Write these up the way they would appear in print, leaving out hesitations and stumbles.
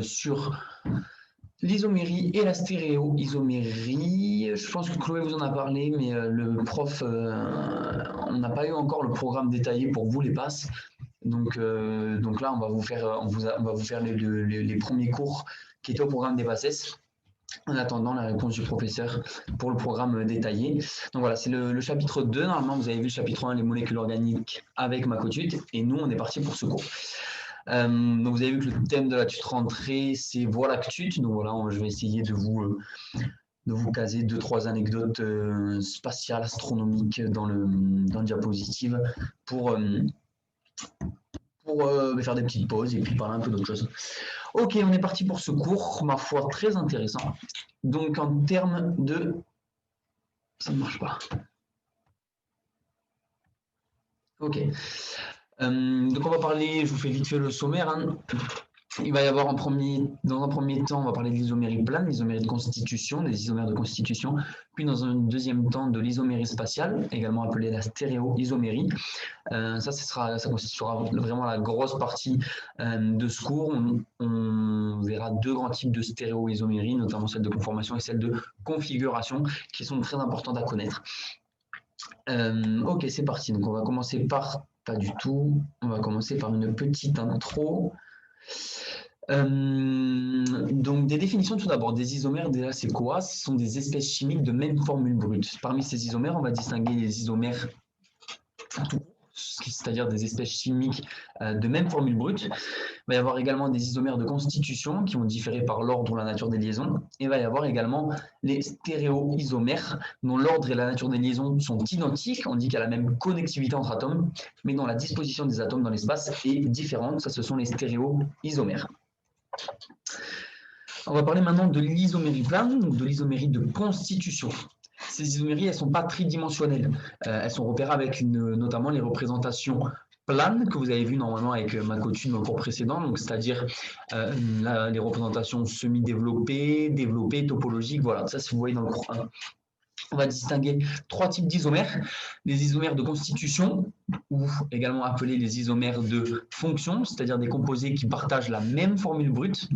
sur l'isomérie et la stéréoisomérie. Je pense que Chloé vous en a parlé, mais le prof, on n'a pas eu encore le programme détaillé pour vous les passes. Donc là, on va vous faire, les premiers cours qui étaient au programme des PACES, en attendant la réponse du professeur pour le programme détaillé. Donc voilà, c'est le chapitre 2. Normalement, vous avez vu le chapitre 1, les molécules organiques avec Macotut, et nous, on est parti pour ce cours. Donc vous avez vu que le thème de la tutre rentrée, c'est Voie lactue. Donc voilà, je vais essayer de vous caser 2-3 anecdotes spatiales, astronomiques dans le diapositive pour faire des petites pauses et puis parler un peu d'autre chose. Ok, on est parti pour ce cours, ma foi, très intéressant. Donc en termes de... Ça ne marche pas. Ok. Donc on va parler, je vous fais vite fait le sommaire. Hein. Il va y avoir dans un premier temps, on va parler de l'isomérie plane, l'isomérie de constitution, des isomères de constitution, puis dans un deuxième temps de l'isomérie spatiale, également appelée la stéréoisomérie. Ça constituera vraiment la grosse partie de ce cours. On verra 2 grands types de stéréoisomérie, notamment celle de conformation et celle de configuration, qui sont très importantes à connaître. Ok, c'est parti. Donc on va commencer par... Pas du tout. On va commencer par une petite intro. Donc des définitions tout d'abord. Des isomères, déjà c'est quoi? Ce sont des espèces chimiques de même formule brute. Parmi ces isomères, on va distinguer les isomères tout, c'est-à-dire des espèces chimiques de même formule brute. Il va y avoir également des isomères de constitution qui vont différer par l'ordre ou la nature des liaisons. Et il va y avoir également les stéréoisomères dont l'ordre et la nature des liaisons sont identiques. On dit qu'il y a la même connectivité entre atomes, mais dont la disposition des atomes dans l'espace est différente. Ça, ce sont les stéréoisomères. On va parler maintenant de l'isomérie plane, donc de l'isomérie de constitution. Ces isoméries, elles ne sont pas tridimensionnelles. Elles sont repérées avec notamment les représentations planes que vous avez vues normalement avec Macotut dans le cours précédent, donc c'est-à-dire les représentations semi-développées, développées, topologiques, voilà, ça si vous voyez dans le cours 1. On va distinguer 3 types d'isomères. Les isomères de constitution, ou également appelés les isomères de fonction, c'est-à-dire des composés qui partagent la même formule brute.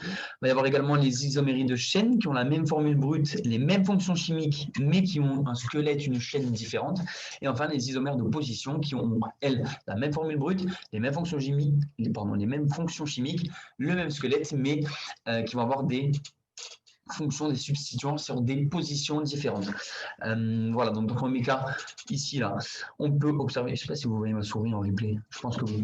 Il va y avoir également les isoméries de chaîne qui ont la même formule brute, les mêmes fonctions chimiques, mais qui ont un squelette, une chaîne différente. Et enfin, les isomères de position qui ont, elles, la même formule brute, les mêmes fonctions chimiques, le même squelette, mais qui vont avoir des fonctions, des substituants sur des positions différentes. Voilà, donc dans le premier cas, ici, là, on peut observer, je ne sais pas si vous voyez ma souris en replay, je pense que oui.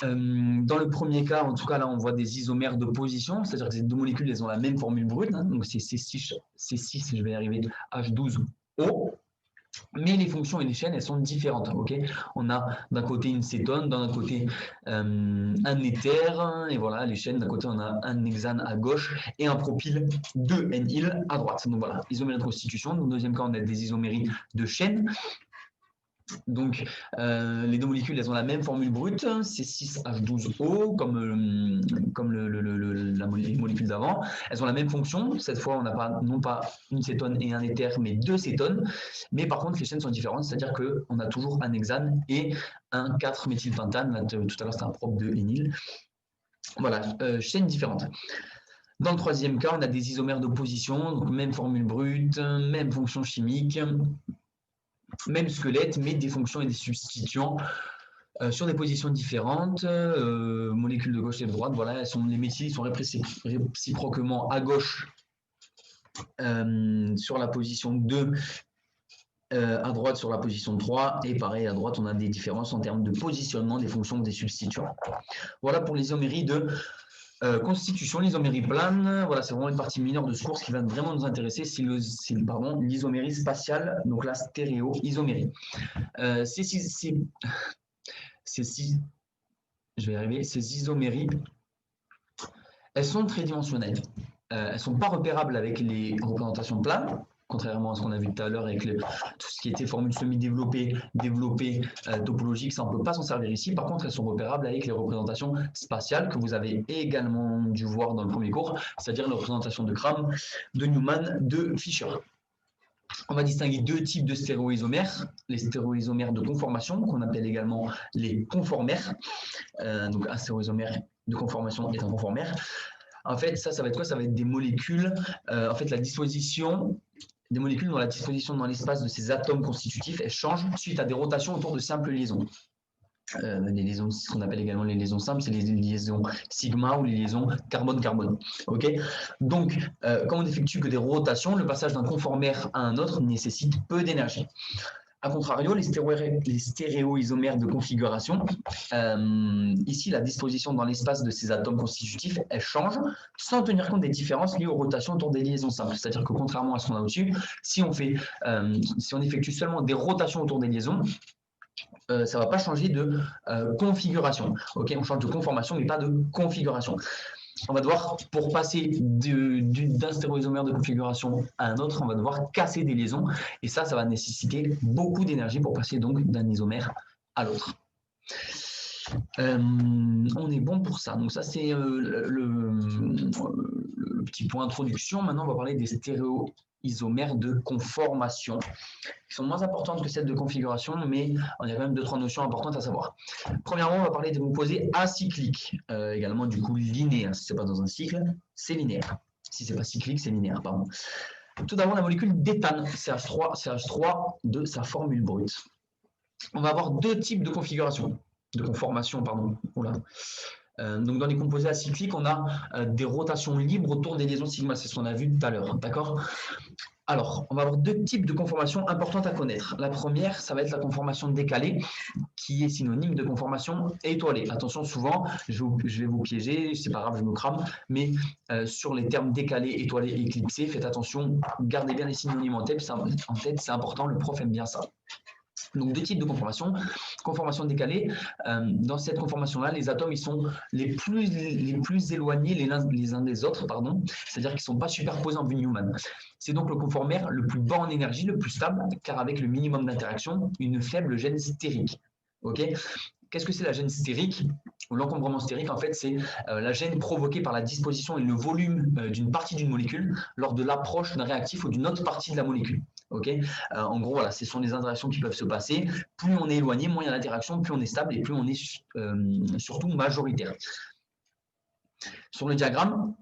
Dans le premier cas, en tout cas, là, on voit des isomères de position, c'est-à-dire que ces 2 molécules, elles ont la même formule brute, hein, donc c'est C6, je vais y arriver, H12O, mais les fonctions et les chaînes, elles sont différentes. Okay, on a d'un côté une cétone, d'un autre côté un éther, et voilà, les chaînes, d'un côté, on a un hexane à gauche et un propyle de N-il à droite. Donc voilà, isomérie de constitution. Dans le deuxième cas, on a des isoméries de chaînes. Donc, les 2 molécules, elles ont la même formule brute, C6H12O, comme la molécule d'avant. Elles ont la même fonction. Cette fois, on n'a pas, non pas une cétone et un éther, mais 2 cétones. Mais par contre, les chaînes sont différentes, c'est-à-dire qu'on a toujours un hexane et un 4-méthylpentane. Tout à l'heure, c'était un propre de N-il. Voilà, chaînes différentes. Dans le troisième cas, on a des isomères d'opposition, donc même formule brute, même fonction chimique, même squelette, mais des fonctions et des substituants sur des positions différentes, molécules de gauche et de droite, voilà, les méthyles sont réciproquement à gauche sur la position 2, à droite sur la position 3, et pareil, à droite, on a des différences en termes de positionnement des fonctions des substituants. Voilà pour l'isomérie de constitution, l'isomérie plane, voilà, c'est vraiment une partie mineure de ce cours. Ce qui va vraiment nous intéresser, c'est l'isomérie spatiale, donc la stéréoisomérie. Je vais y arriver, ces isoméries, elles sont tridimensionnelles. Elles ne sont pas repérables avec les représentations planes, contrairement à ce qu'on a vu tout à l'heure avec tout ce qui était formule semi-développée, développée, topologique, ça on ne peut pas s'en servir ici. Par contre, elles sont repérables avec les représentations spatiales que vous avez également dû voir dans le premier cours, c'est-à-dire les représentations de Kram, de Newman, de Fischer. On va distinguer 2 types de stéréoisomères, les stéréoisomères de conformation, qu'on appelle également les conformères, donc un stéréoisomère de conformation est un conformère. En fait, ça va être quoi? Ça va être des molécules, en fait, la disposition, des molécules dont la disposition dans l'espace de ces atomes constitutifs, elle change suite à des rotations autour de simples liaisons. Les liaisons, ce qu'on appelle également les liaisons simples, c'est les liaisons sigma ou les liaisons carbone-carbone. Okay, donc, quand on n'effectue que des rotations, le passage d'un conformère à un autre nécessite peu d'énergie. A contrario, les stéréoisomères de configuration, ici, la disposition dans l'espace de ces atomes constitutifs, elle change sans tenir compte des différences liées aux rotations autour des liaisons simples. C'est-à-dire que contrairement à ce qu'on a au-dessus, si on effectue seulement des rotations autour des liaisons, ça ne va pas changer de configuration. Okay, on change de conformation, mais pas de configuration. On va devoir, pour passer d'un stéréoisomère de configuration à un autre, on va devoir casser des liaisons. Et ça va nécessiter beaucoup d'énergie pour passer donc d'un isomère à l'autre. On est bon pour ça. Donc ça, c'est le petit point introduction. Maintenant, on va parler des stéréoisomères de conformation, qui sont moins importantes que celles de configuration, mais il y a quand même 2-3 notions importantes à savoir. Premièrement, on va parler des composés acycliques, également du coup linéaires. Si ce n'est pas dans un cycle, c'est linéaire. Si ce n'est pas cyclique, c'est linéaire, pardon. Tout d'abord, la molécule d'éthane, CH3 de sa formule brute. On va avoir deux types de configuration, de conformation, pardon. Oula. Donc dans les composés acycliques, on a des rotations libres autour des liaisons sigma, c'est ce qu'on a vu tout à l'heure, d'accord? Alors, on va avoir deux types de conformations importantes à connaître. La première, ça va être la conformation décalée, qui est synonyme de conformation étoilée. Attention, souvent, je vais vous piéger, c'est pas grave, je me crame, mais sur les termes décalé, étoilé, éclipsé, faites attention, gardez bien les synonymes en tête, c'est important, le prof aime bien ça. Donc, deux types de conformation. Conformation décalée, dans cette conformation-là, les atomes ils sont les plus éloignés les uns des autres, c'est-à-dire qu'ils ne sont pas superposés en vue Newman. C'est donc le conformère le plus bas en énergie, le plus stable, car avec le minimum d'interaction, une faible gêne stérique. Okay, qu'est-ce que c'est la gêne stérique? L'encombrement stérique, en fait, c'est la gêne provoquée par la disposition et le volume d'une partie d'une molécule lors de l'approche d'un réactif ou d'une autre partie de la molécule. Okay, en gros, voilà, ce sont les interactions qui peuvent se passer. Plus on est éloigné, moins il y a d'interaction, plus on est stable et plus on est surtout majoritaire. Sur le diagramme,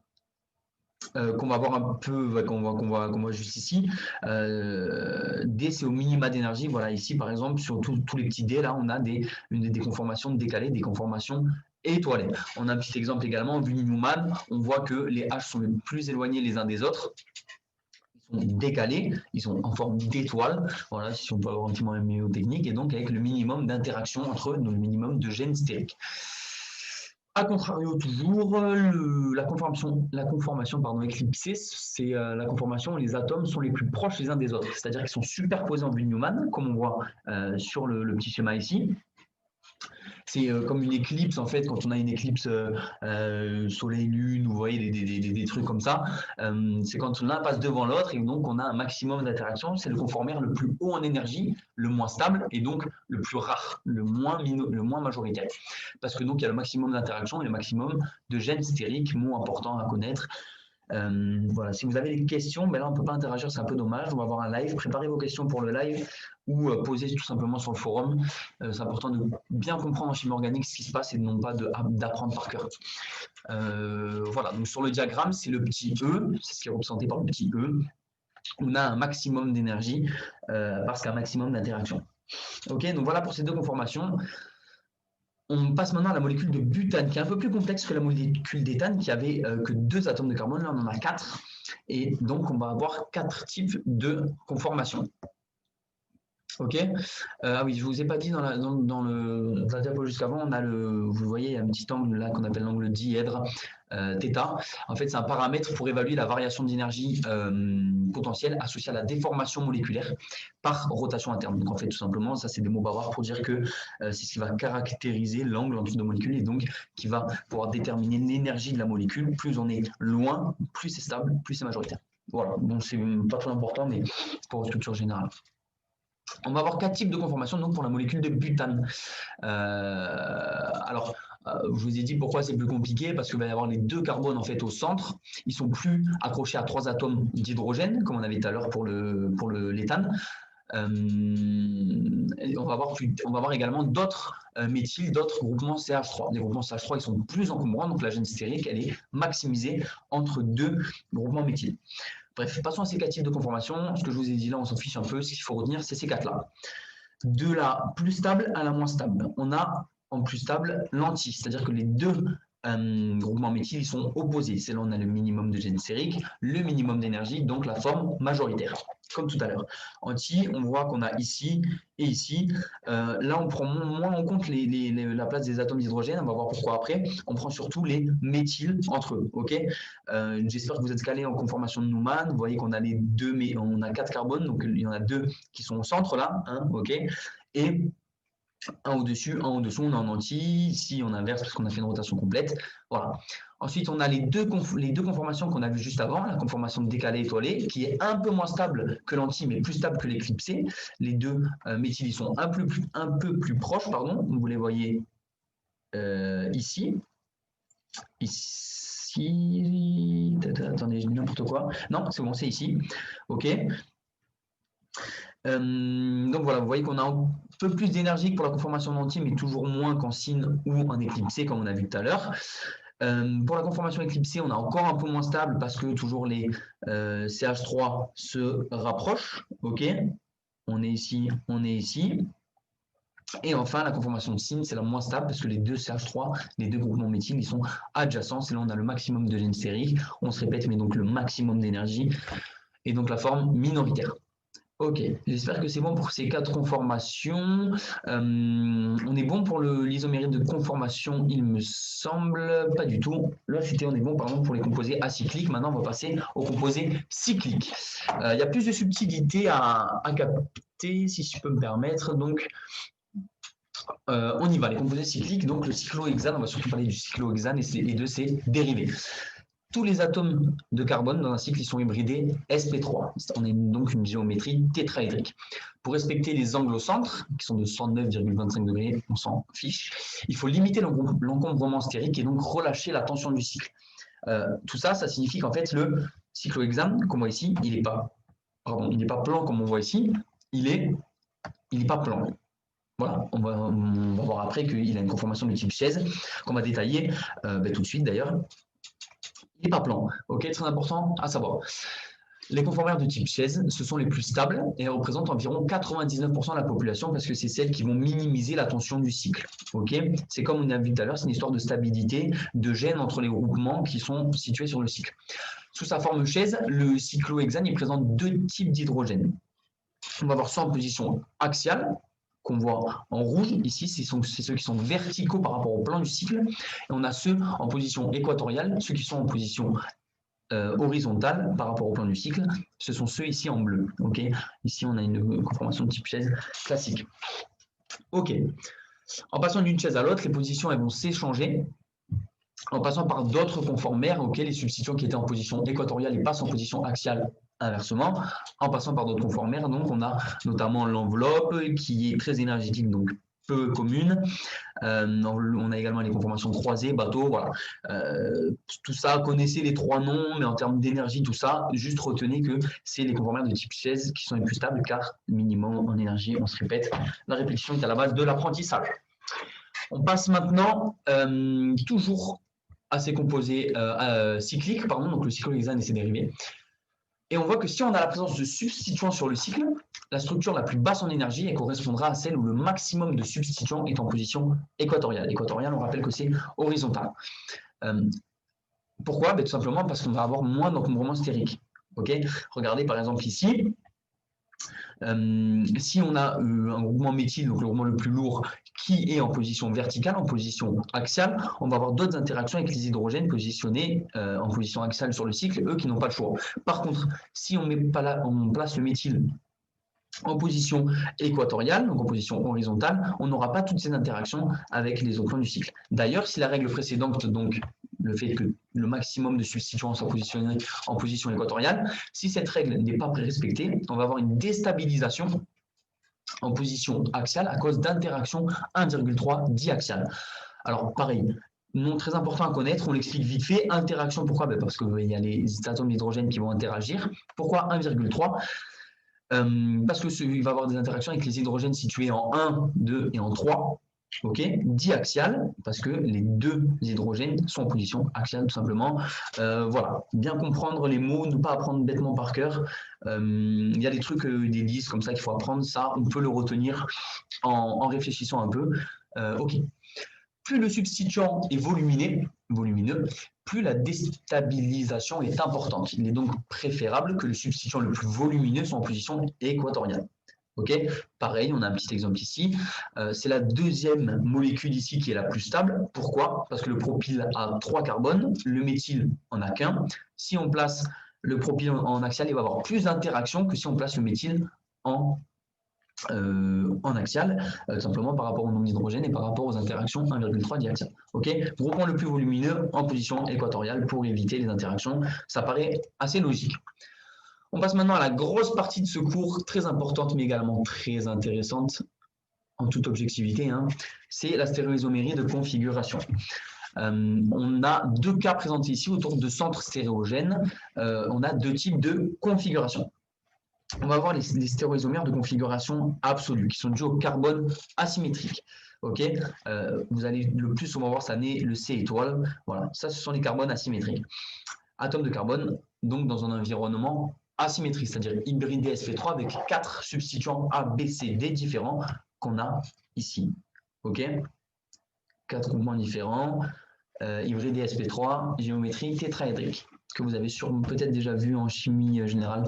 qu'on va voir un peu, qu'on voit juste ici, D c'est au minima d'énergie. Voilà, ici par exemple, sur tous les petits D, là, on a des conformations décalées, des conformations étoilées. On a un petit exemple également, en vue Newman, on voit que les H sont les plus éloignés les uns des autres. Ils sont décalés, ils sont en forme d'étoile, voilà, si on peut avoir un petit moment mémotechnique, et donc avec le minimum d'interaction entre eux, donc le minimum de gêne stérique. A contrario, toujours, la conformation éclipsée, c'est la conformation où les atomes sont les plus proches les uns des autres, c'est-à-dire qu'ils sont superposés en vue Newman, comme on voit sur le petit schéma ici. C'est comme une éclipse, en fait, quand on a une éclipse soleil-lune, vous voyez des trucs comme ça, c'est quand l'un passe devant l'autre et donc on a un maximum d'interaction. C'est le conformère le plus haut en énergie, le moins stable et donc le plus rare, le moins majoritaire. Parce que donc il y a le maximum d'interaction et le maximum de gènes stériques, mot important à connaître. Voilà, si vous avez des questions, ben là on ne peut pas interagir, c'est un peu dommage. On va avoir un live, préparez vos questions pour le live ou posez tout simplement sur le forum. C'est important de bien comprendre en chimie organique ce qui se passe et non pas d'apprendre par cœur. Voilà, donc sur le diagramme, c'est le petit E, c'est ce qui est représenté par le petit E. On a un maximum d'énergie parce qu'un maximum d'interaction. Ok, donc voilà pour ces deux conformations. On passe maintenant à la molécule de butane, qui est un peu plus complexe que la molécule d'éthane, qui avait que 2 atomes de carbone. Là, on en a 4. Et donc, on va avoir 4 types de conformations. Ok. Ah oui, je ne vous ai pas dit dans la diapo jusqu'avant, on a vous voyez, il y a un petit angle là qu'on appelle l'angle dièdre θ. En fait, c'est un paramètre pour évaluer la variation d'énergie potentielle associée à la déformation moléculaire par rotation interne. Donc en fait, tout simplement, ça c'est des mots bavards pour dire que c'est ce qui va caractériser l'angle entre deux molécules et donc qui va pouvoir déterminer l'énergie de la molécule. Plus on est loin, plus c'est stable, plus c'est majoritaire. Voilà, donc c'est pas trop important, mais pour structure générale. On va avoir 4 types de conformations donc pour la molécule de butane. Alors, je vous ai dit pourquoi c'est plus compliqué, parce qu'il va y avoir les 2 carbones en fait au centre. Ils sont plus accrochés à 3 atomes d'hydrogène, comme on avait tout à l'heure pour l'éthane. on va avoir également d'autres méthyles, d'autres groupements CH3. Les groupements CH3 ils sont plus encombrants, donc la gêne stérique elle est maximisée entre deux groupements méthyles. Bref, passons à ces 4 types de conformation. Ce que je vous ai dit là, on s'en fiche un peu. Ce qu'il faut retenir, c'est ces 4-là. De la plus stable à la moins stable. On a en plus stable l'anti, c'est-à-dire que les deux groupements méthyles ils sont opposés. C'est là où on a le minimum de gêne stérique, le minimum d'énergie, donc la forme majoritaire, comme tout à l'heure. Anti, on voit qu'on a ici et ici. Là, on prend moins en compte la place des atomes d'hydrogène. On va voir pourquoi après. On prend surtout les méthyles entre eux. Okay, j'espère que vous êtes calés en conformation de Neumann. Vous voyez qu'on a les deux, mais on a 4 carbones, donc il y en a 2 qui sont au centre là. Hein, okay, et un au-dessus, un au-dessous, on est en anti, ici on inverse parce qu'on a fait une rotation complète. Voilà. Ensuite, on a les deux conformations qu'on a vues juste avant, la conformation de décalé étoilé, qui est un peu moins stable que l'anti, mais plus stable que l'éclipsé. Les deux méthyles ils sont un peu plus proches, pardon. Vous les voyez ici. Ici. Attendez, je dis n'importe quoi. Non, c'est bon, c'est ici. OK. Donc voilà, vous voyez qu'on a un peu plus d'énergie pour la conformation d'anti, mais toujours moins qu'en signe ou en éclipsé, comme on a vu tout à l'heure. Pour la conformation éclipsée, on a encore un peu moins stable parce que toujours les CH3 se rapprochent. OK, on est ici, on est ici. Et enfin, la conformation de signe, c'est la moins stable parce que les deux CH3, les deux groupements méthyles, ils sont adjacents. C'est là où on a le maximum de gène stérique. On se répète, mais donc le maximum d'énergie et donc la forme minoritaire. Ok, j'espère que c'est bon pour ces 4 conformations. On est bon pour l'isomérite de conformation, il me semble. Pas du tout. Là, on est bon pardon, pour les composés acycliques. Maintenant, on va passer aux composés cycliques. Il y a plus de subtilité à capter, si je peux me permettre. Donc, on y va. Les composés cycliques, donc le cyclohexane, on va surtout parler du cyclohexane et de ses dérivés. Tous les atomes de carbone dans un cycle ils sont hybridés sp3. On a donc une géométrie tétraédrique. Pour respecter les angles au centre, qui sont de 109,25 degrés, on s'en fiche, il faut limiter l'encombrement stérique et donc relâcher la tension du cycle. Tout ça, ça signifie qu'en fait, le cyclohexane, qu'on voit ici, il n'est pas plan comme on voit ici, il est pas plan. Voilà, on va voir après qu'il a une conformation de type chaise qu'on va détailler tout de suite d'ailleurs. Il n'est pas plan. Ok, très important à savoir. Les conformères de type chaise, ce sont les plus stables et elles représentent environ 99% de la population parce que c'est celles qui vont minimiser la tension du cycle. Okay, c'est comme on a vu tout à l'heure, c'est une histoire de stabilité, de gêne entre les groupements qui sont situés sur le cycle. Sous sa forme chaise, le cyclohexane il présente 2 types d'hydrogène. On va avoir ça en position axiale, qu'on voit en rouge, ici, c'est ceux qui sont verticaux par rapport au plan du cycle. Et on a ceux en position équatoriale, ceux qui sont en position horizontale par rapport au plan du cycle. Ce sont ceux ici en bleu. Okay, ici, on a une conformation de type chaise classique. OK. En passant d'une chaise à l'autre, les positions elles vont s'échanger. En passant par d'autres conformères, okay, les substituants qui étaient en position équatoriale ils passent en position axiale inversement, en passant par d'autres conformères. Donc, on a notamment l'enveloppe qui est très énergétique, donc peu commune. On a également les conformations croisées, bateau, voilà. Tout ça, connaissez les 3 noms, mais en termes d'énergie, tout ça, juste retenez que c'est les conformères de type chaise qui sont les plus stables, car minimum en énergie, on se répète, la répétition est à la base de l'apprentissage. On passe maintenant toujours à ces composés cycliques, pardon, donc le cyclohexane et ses dérivés. Et on voit que si on a la présence de substituants sur le cycle, la structure la plus basse en énergie elle correspondra à celle où le maximum de substituants est en position équatoriale. Équatoriale, on rappelle que c'est horizontal. Pourquoi? Tout simplement parce qu'on va avoir moins d'encombrement stérique. Okay, regardez par exemple ici, si on a un groupement méthyle, donc le groupement le plus lourd, qui est en position verticale, en position axiale, on va avoir d'autres interactions avec les hydrogènes positionnés en position axiale sur le cycle, eux qui n'ont pas le choix. Par contre, si on place le méthyle en position équatoriale, donc en position horizontale, on n'aura pas toutes ces interactions avec les autres plans du cycle. D'ailleurs, si la règle précédente, donc le fait que le maximum de substituants soit positionné en position équatoriale, si cette règle n'est pas respectée, on va avoir une déstabilisation en position axiale à cause d'interactions 1,3 diaxiales. Alors pareil, non très important à connaître, on l'explique vite fait. Interaction, pourquoi? Parce qu'il y a les atomes d'hydrogène qui vont interagir. Pourquoi 1,3? parce qu'il va avoir des interactions avec les hydrogènes situés en 1, 2 et en 3. Ok, diaxial, parce que les deux hydrogènes sont en position axiale, tout simplement. Voilà, bien comprendre les mots, ne pas apprendre bêtement par cœur. Il y a des trucs, des listes comme ça qu'il faut apprendre. Ça, on peut le retenir en réfléchissant un peu. Ok. Plus le substituant est volumineux, plus la déstabilisation est importante. Il est donc préférable que le substituant le plus volumineux soit en position équatoriale. Ok, pareil, on a un petit exemple ici. C'est la deuxième molécule ici qui est la plus stable. Pourquoi? Parce que le propyle a 3 carbones, le méthyle en a qu'un. Si on place le propyle en axial, il va avoir plus d'interactions que si on place le méthyle en axial, simplement par rapport au nombre d'hydrogène et par rapport aux interactions 1,3 diaxial. Ok, groupement le plus volumineux en position équatoriale pour éviter les interactions. Ça paraît assez logique. On passe maintenant à la grosse partie de ce cours, très importante mais également très intéressante, en toute objectivité, hein. C'est la stéréoisomérie de configuration. On a 2 cas présentés ici autour de centres stéréogènes. On a 2 types de configuration. On va voir les stéréoisomères de configuration absolue, qui sont dus au carbone asymétrique. Ok, vous allez le plus souvent voir ça naît le C étoile. Voilà, ça ce sont les carbones asymétriques. Atomes de carbone, donc dans un environnement asymétrique, c'est-à-dire hybridé sp3 avec 4 substituants A, B, C, D différents qu'on a ici. Ok, 4 groupements différents, hybridé sp3, géométrie tétraédrique, que vous avez peut-être déjà vu en chimie générale.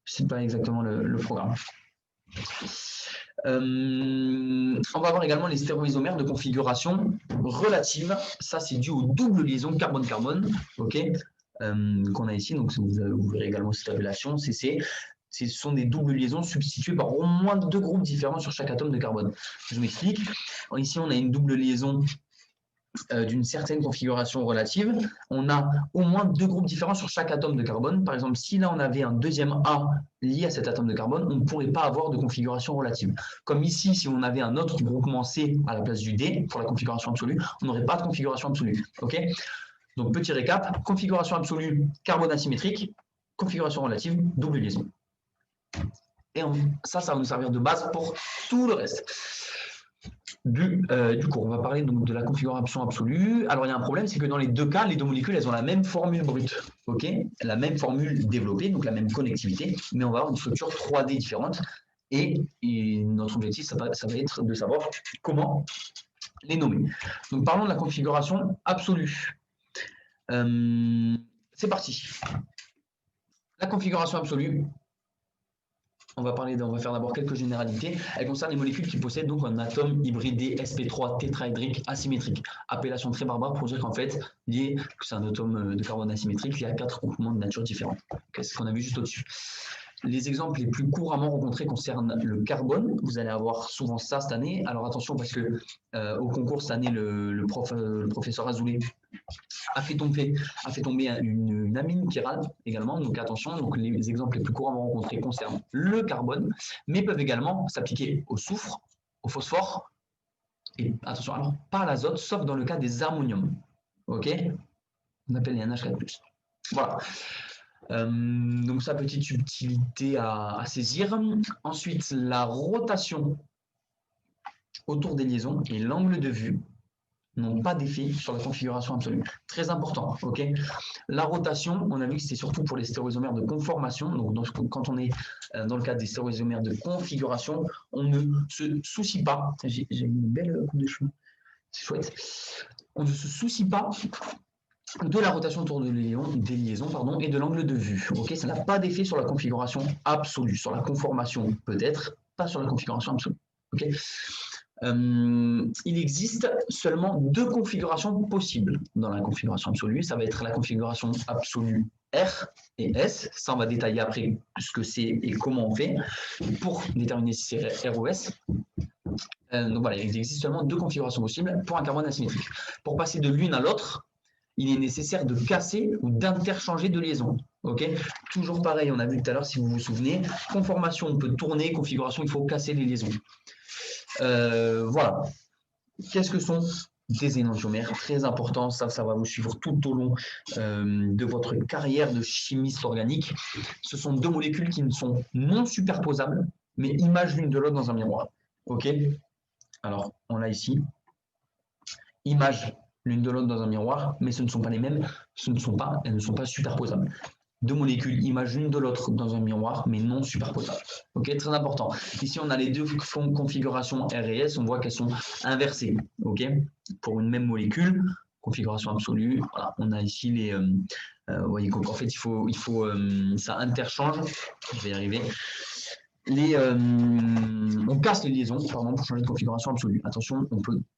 Je ne sais pas exactement le programme. On va voir également les stéréoisomères de configuration relative. Ça, c'est dû aux doubles liaisons carbone-carbone, okay, qu'on a ici. Donc, vous verrez également cette appellation, CC. Ce sont des doubles liaisons substituées par au moins 2 groupes différents sur chaque atome de carbone. Je m'explique. Ici, on a une double liaison d'une certaine configuration relative, on a au moins 2 groupes différents sur chaque atome de carbone. Par exemple, si là on avait un deuxième A lié à cet atome de carbone, on ne pourrait pas avoir de configuration relative. Comme ici, si on avait un autre groupement C à la place du D pour la configuration absolue, on n'aurait pas de configuration absolue. Okay, donc petit récap, configuration absolue, carbone asymétrique, configuration relative, double liaison. Et ça va nous servir de base pour tout le reste. Du cours. On va parler donc de la configuration absolue. Alors, il y a un problème, c'est que dans les 2 cas, les 2 molécules, elles ont la même formule brute, okay, la même formule développée, donc la même connectivité, mais on va avoir une structure 3D différente. Et notre objectif, ça va être de savoir comment les nommer. Donc, parlons de la configuration absolue. C'est parti. La configuration absolue. On va faire d'abord quelques généralités. Elle concerne les molécules qui possèdent donc un atome hybridé sp3 tétraédrique asymétrique. Appellation très barbare pour dire qu'en fait, c'est un atome de carbone asymétrique, il y a 4 groupements de nature différents. C'est ce qu'on a vu juste au-dessus. Les exemples les plus couramment rencontrés concernent le carbone. Vous allez avoir souvent ça cette année. Alors attention parce que au concours cette année, le professeur Azoulay a fait tomber une amine chirale également. Donc attention, donc les exemples les plus couramment rencontrés concernent le carbone, mais peuvent également s'appliquer au soufre, au phosphore, et attention, alors pas à l'azote, sauf dans le cas des ammoniums. Ok, on appelle les NH4+. Voilà. Donc ça, petite subtilité à saisir. Ensuite, la rotation autour des liaisons et l'angle de vue n'ont pas d'effet sur la configuration absolue. Très important, ok. La rotation, on a vu que c'est surtout pour les stéréoisomères de conformation. Donc quand on est dans le cadre des stéréoisomères de configuration, on ne se soucie pas. J'ai une belle coupe de cheveux, c'est chouette. On ne se soucie pas de la rotation autour des liaisons et de l'angle de vue. Ok, ça n'a pas d'effet sur la configuration absolue. Sur la conformation, peut-être, pas sur la configuration absolue. Ok. Il existe seulement 2 configurations possibles dans la configuration absolue. Ça va être la configuration absolue R et S. Ça, on va détailler après ce que c'est et comment on fait pour déterminer si c'est R ou S. Donc voilà, il existe seulement 2 configurations possibles pour un carbone asymétrique. Pour passer de l'une à l'autre, il est nécessaire de casser ou d'interchanger de liaison. Okay, toujours pareil, on a vu tout à l'heure, si vous vous souvenez, conformation, on peut tourner, configuration, il faut casser les liaisons. Voilà. Qu'est-ce que sont des énantiomères, très important, ça va vous suivre tout au long de votre carrière de chimiste organique. Ce sont deux molécules qui ne sont non superposables, mais image l'une de l'autre dans un miroir. Ok? Alors, on l'a ici. Image l'une de l'autre dans un miroir, mais ce ne sont pas les mêmes, elles ne sont pas superposables. Deux molécules image l'une de l'autre dans un miroir, mais non superposables. Ok, très important. Ici, on a les deux configurations R et S, on voit qu'elles sont inversées. Ok, pour une même molécule, configuration absolue. Voilà, on a ici les. Vous voyez qu'en fait, ça interchange. Je vais y arriver. On casse les liaisons, pardon, pour changer de configuration absolue. Attention,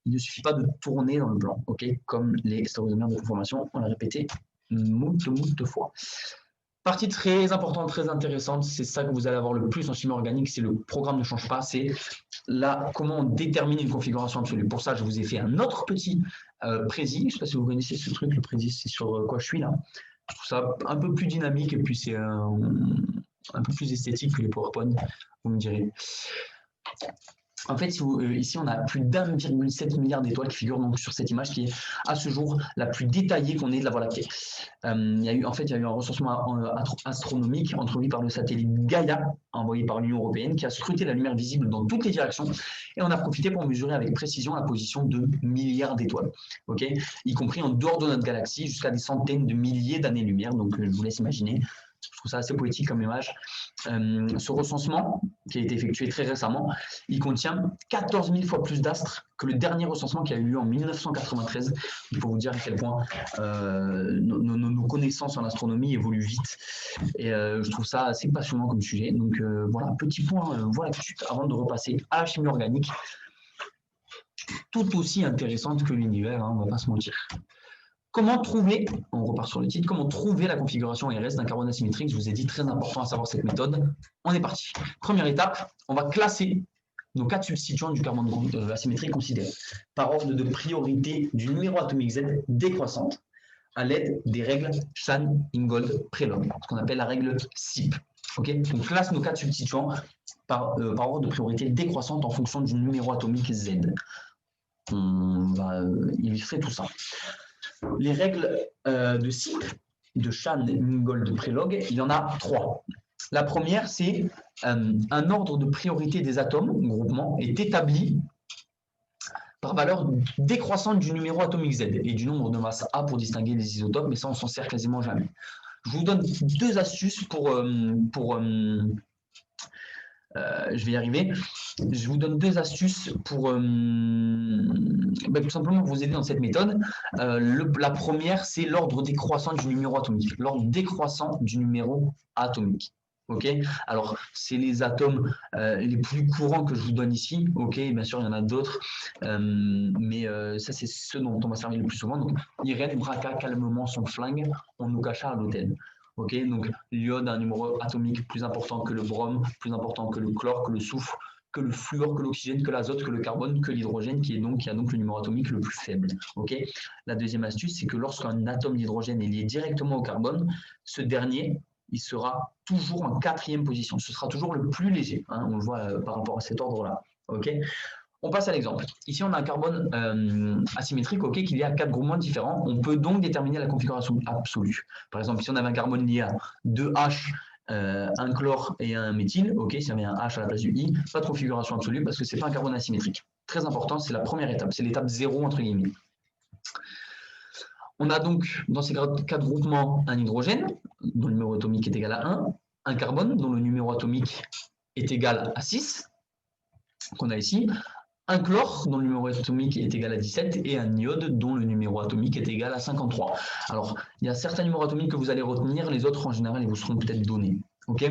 il ne suffit pas de tourner dans le blanc, ok, comme les stéréoisomères de conformation, on l'a répété moult fois. Partie très importante, très intéressante, c'est ça que vous allez avoir le plus en chimie organique, c'est le programme ne change pas, c'est là comment on détermine une configuration absolue. Pour ça, je vous ai fait un autre petit précis, je ne sais pas si vous connaissez ce truc, le précis, c'est sur quoi je suis là. Je trouve ça un peu plus dynamique et puis c'est un peu plus esthétique que les PowerPoint, vous me direz. En fait, ici, on a plus d'1,7 milliard d'étoiles qui figurent donc sur cette image qui est à ce jour la plus détaillée qu'on ait de la Voie lactée. Il y a eu un recensement astronomique introduit par le satellite Gaia, envoyé par l'Union européenne, qui a scruté la lumière visible dans toutes les directions et on a profité pour mesurer avec précision la position de milliards d'étoiles, okay, y compris en dehors de notre galaxie, jusqu'à des centaines de milliers d'années-lumière. Donc, je vous laisse imaginer. Je trouve ça assez poétique comme image. Ce recensement, qui a été effectué très récemment, il contient 14 000 fois plus d'astres que le dernier recensement qui a eu lieu en 1993. Il faut vous dire à quel point nos connaissances en astronomie évoluent vite. Et je trouve ça assez passionnant comme sujet. Donc voilà, petit point, voilà, avant de repasser à la chimie organique, tout aussi intéressante que l'univers, hein, on ne va pas se mentir. Comment trouver, on repart sur le titre, comment trouver la configuration RS d'un carbone asymétrique? Je vous ai dit, très important à savoir cette méthode. On est parti. Première étape, on va classer nos 4 substituants du carbone asymétrique considérés par ordre de priorité du numéro atomique Z décroissante à l'aide des règles Shan, Ingold, Prelog, ce qu'on appelle la règle SIP. Okay, on classe nos 4 substituants par ordre de priorité décroissante en fonction du numéro atomique Z. On va illustrer tout ça. Les règles de SIP, de Shan, Ingold, de Prelog, il y en a 3. La première, c'est un ordre de priorité des atomes, groupement, est établi par valeur décroissante du numéro atomique Z et du nombre de masse A pour distinguer les isotopes, mais ça, on s'en sert quasiment jamais. Je vous donne 2 astuces je vais y arriver. Je vous donne 2 astuces pour tout simplement vous aider dans cette méthode. La première, c'est l'ordre décroissant du numéro atomique. L'ordre décroissant du numéro atomique. Ok. Alors, c'est les atomes les plus courants que je vous donne ici. Ok. Bien sûr, il y en a d'autres, mais ça, c'est ce dont on va servir le plus souvent. Donc, Irène braqua calmement son flingue. On nous cacha à l'hôtel. Ok, donc l'iode a un numéro atomique plus important que le brome, plus important que le chlore, que le soufre, que le fluor, que l'oxygène, que l'azote, que le carbone, que l'hydrogène, qui a donc le numéro atomique le plus faible. Ok. La deuxième astuce, c'est que lorsqu'un atome d'hydrogène est lié directement au carbone, ce dernier, il sera toujours en 4e position. Ce sera toujours le plus léger. Hein, on le voit par rapport à cet ordre-là. Ok. On passe à l'exemple. Ici, on a un carbone asymétrique, ok, qui est lié à 4 groupements différents. On peut donc déterminer la configuration absolue. Par exemple, si on avait un carbone lié à 2 H, un chlore et un méthyle, ok, si on avait un H à la place du I, pas de configuration absolue parce que ce n'est pas un carbone asymétrique. Très important, c'est la première étape, c'est l'étape 0 entre guillemets. On a donc dans ces 4 groupements un hydrogène, dont le numéro atomique est égal à 1, un carbone, dont le numéro atomique est égal à 6, qu'on a ici, un chlore dont le numéro atomique est égal à 17 et un iode dont le numéro atomique est égal à 53. Alors, il y a certains numéros atomiques que vous allez retenir, les autres en général, ils vous seront peut-être donnés. Ok.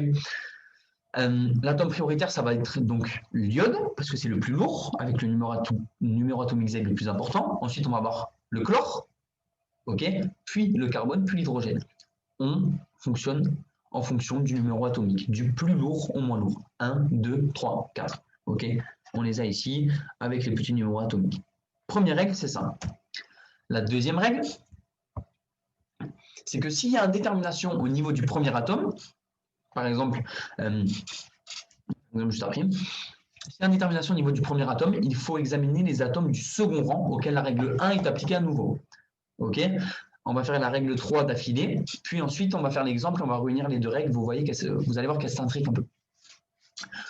L'atome prioritaire, ça va être donc l'iode, parce que c'est le plus lourd, avec le numéro atomique Z le plus important. Ensuite, on va avoir le chlore, ok, puis le carbone, puis l'hydrogène. On fonctionne en fonction du numéro atomique, du plus lourd au moins lourd. 1, 2, 3, 4. Ok. On les a ici avec les petits numéros atomiques. Première règle, c'est ça. La deuxième règle, c'est que s'il y a une détermination au niveau du premier atome, par exemple, juste après, C'est une détermination au niveau du premier atome, il faut examiner les atomes du second rang auquel la règle 1 est appliquée à nouveau. Ok, on va faire la règle 3 d'affilée, puis ensuite on va faire l'exemple, on va réunir les deux règles, vous allez voir qu'elles s'intriquent un peu.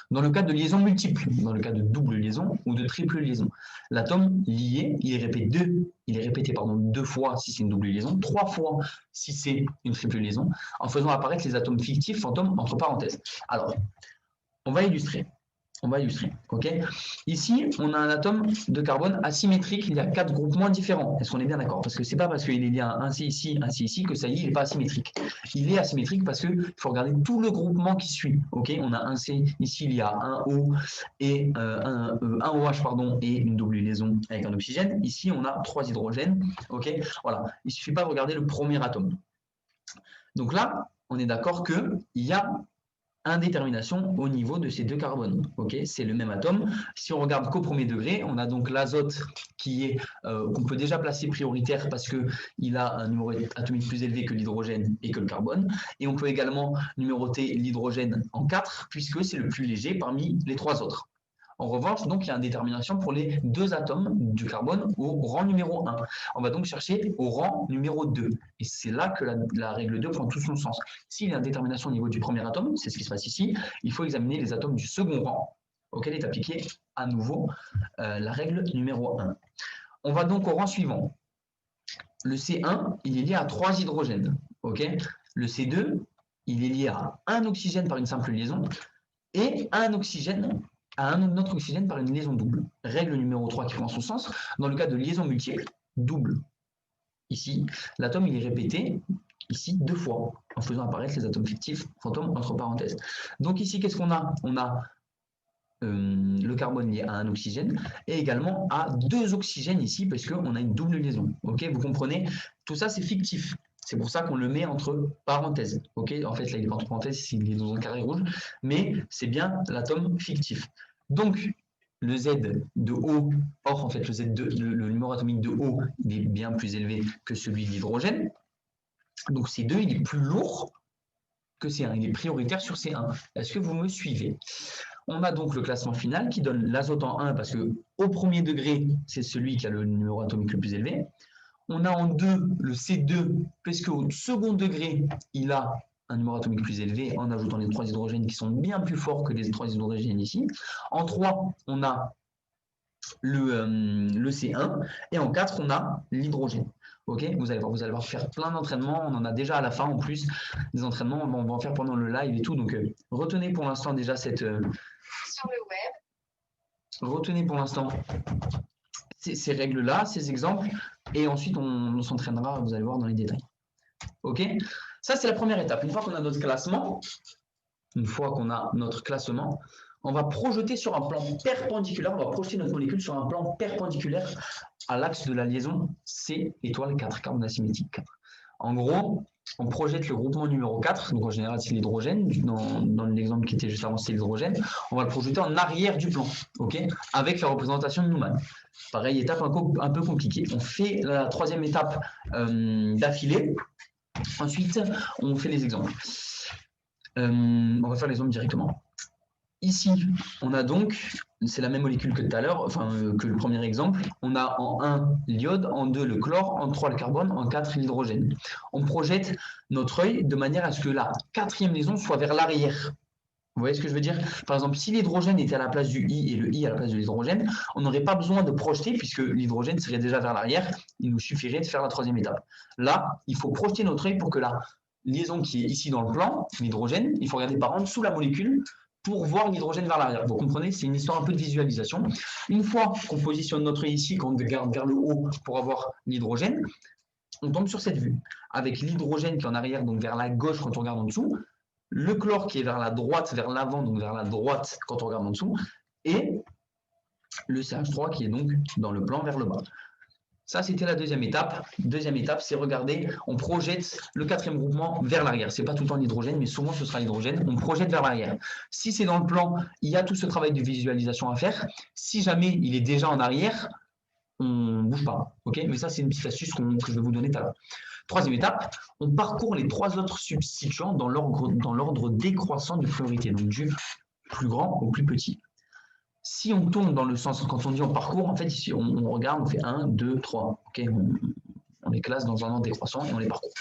Dans le cas de liaison multiple, dans le cas de double liaison ou de triple liaison, l'atome lié, il est répété deux fois si c'est une double liaison, 3 fois si c'est une triple liaison, en faisant apparaître les atomes fictifs fantômes entre parenthèses. Alors, on va illustrer. Ok. Ici, on a un atome de carbone asymétrique, il y a 4 groupements différents. Est-ce qu'on est bien d'accord? Parce que c'est pas parce qu'il est lié à un C ici, que ça y est, il n'est pas asymétrique. Il est asymétrique parce qu'il faut regarder tout le groupement qui suit. Ok, on a un C, ici il y a un O et un OH et une double liaison avec un oxygène. Ici, on a 3 hydrogènes. Ok, voilà. Il ne suffit pas de regarder le premier atome. Donc là, on est d'accord qu'il y a indétermination au niveau de ces deux carbones. Okay, c'est le même atome. Si on regarde qu'au premier degré, on a donc l'azote qui est qu'on peut déjà placer prioritaire parce qu'il a un numéro atomique plus élevé que l'hydrogène et que le carbone. Et on peut également numéroter l'hydrogène en 4 puisque c'est le plus léger parmi les 3 autres. En revanche, donc, il y a une détermination pour les 2 atomes du carbone au rang numéro 1. On va donc chercher au rang numéro 2. Et c'est là que la règle 2 prend tout son sens. S'il y a une détermination au niveau du premier atome, c'est ce qui se passe ici, il faut examiner les atomes du second rang, auquel est appliquée à nouveau la règle numéro 1. On va donc au rang suivant. Le C1, il est lié à 3 hydrogènes. Okay, le C2, il est lié à un oxygène par une simple liaison et un oxygène à un autre oxygène par une liaison double. Règle numéro 3 qui prend son sens. Dans le cas de liaison multiple, double. Ici, l'atome il est répété ici 2 fois, en faisant apparaître les atomes fictifs fantômes entre parenthèses. Donc ici, qu'est-ce qu'on a? On a le carbone lié à un oxygène et également à 2 oxygènes ici, parce qu'on a une double liaison. Okay, vous comprenez? Tout ça, c'est fictif. C'est pour ça qu'on le met entre parenthèses. Okay, en fait, là, il est entre parenthèses, il est dans un carré rouge, mais c'est bien l'atome fictif. Donc, le Z de O, or en fait le Z2, le numéro atomique de O, il est bien plus élevé que celui de l'hydrogène. Donc C2, il est plus lourd que C1, il est prioritaire sur C1. Est-ce que vous me suivez? On a donc le classement final qui donne l'azote en 1 parce qu'au premier degré, c'est celui qui a le numéro atomique le plus élevé. On a en 2 le C2 parce qu'au second degré, il a un numéro atomique plus élevé en ajoutant les 3 hydrogènes qui sont bien plus forts que les 3 hydrogènes ici. En 3, on a le C1 et en 4, on a l'hydrogène. Okay, vous allez voir faire plein d'entraînements. On en a déjà à la fin en plus des entraînements. On va en faire pendant le live et tout. Donc, retenez pour l'instant déjà cette... sur le web. Retenez pour l'instant ces règles-là, ces exemples. Et ensuite, on s'entraînera, vous allez voir, dans les détails. OK? Ça, c'est la première étape. Une fois qu'on a notre classement, on va projeter sur un plan perpendiculaire, on va projeter notre molécule sur un plan perpendiculaire à l'axe de la liaison C étoile 4, carbone asymétrique 4. En gros, on projette le groupement numéro 4, donc en général c'est l'hydrogène, dans l'exemple qui était juste avant c'est l'hydrogène, on va le projeter en arrière du plan, okay, avec la représentation de Newman. Pareil, étape un peu compliquée. On fait la troisième étape d'affilée, ensuite on fait les exemples. On va faire les exemples directement. Ici, on a donc, c'est la même molécule que tout à l'heure, enfin que le premier exemple, on a en 1 l'iode, en 2 le chlore, en 3 le carbone, en 4 l'hydrogène. On projette notre œil de manière à ce que la 4e liaison soit vers l'arrière. Vous voyez ce que je veux dire? Par exemple, si l'hydrogène était à la place du I et le I à la place de l'hydrogène, on n'aurait pas besoin de projeter puisque l'hydrogène serait déjà vers l'arrière, il nous suffirait de faire la 3e étape. Là, il faut projeter notre œil pour que la liaison qui est ici dans le plan, l'hydrogène, il faut regarder par en dessous la molécule pour voir l'hydrogène vers l'arrière. Vous comprenez, c'est une histoire un peu de visualisation. Une fois qu'on positionne notre œil ici, qu'on regarde vers le haut pour avoir l'hydrogène, on tombe sur cette vue. Avec l'hydrogène qui est en arrière, donc vers la gauche quand on regarde en dessous, le chlore qui est vers la droite, vers l'avant, donc vers la droite quand on regarde en dessous, et le CH3 qui est donc dans le plan vers le bas. Ça, c'était la 2e étape. 2e étape, c'est regarder, on projette le 4e groupement vers l'arrière. Ce n'est pas tout le temps l'hydrogène, mais souvent ce sera l'hydrogène. On projette vers l'arrière. Si c'est dans le plan, il y a tout ce travail de visualisation à faire. Si jamais il est déjà en arrière, on ne bouge pas. Okay, mais ça, c'est une petite astuce que je vais vous donner tout à l'heure. 3e étape, on parcourt les 3 autres substituants dans l'ordre décroissant de priorité, donc du plus grand au plus petit. Si on tourne dans le sens, quand on dit on parcourt, en fait, ici, on regarde, on fait 1, 2, 3. Okay, on les classe dans un ordre décroissant et on les parcourt.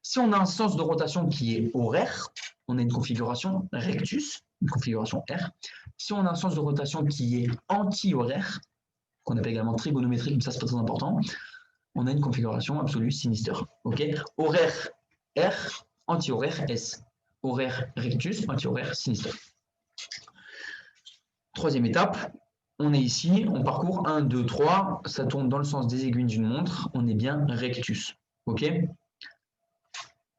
Si on a un sens de rotation qui est horaire, on a une configuration rectus, une configuration R. Si on a un sens de rotation qui est anti-horaire, qu'on appelle également trigonométrique, mais ça c'est pas très important, on a une configuration absolue sinister. Okay, horaire R, anti-horaire S. Horaire rectus, anti-horaire sinister. Troisième étape, on est ici, on parcourt 1, 2, 3, ça tourne dans le sens des aiguilles d'une montre, on est bien rectus. Ok.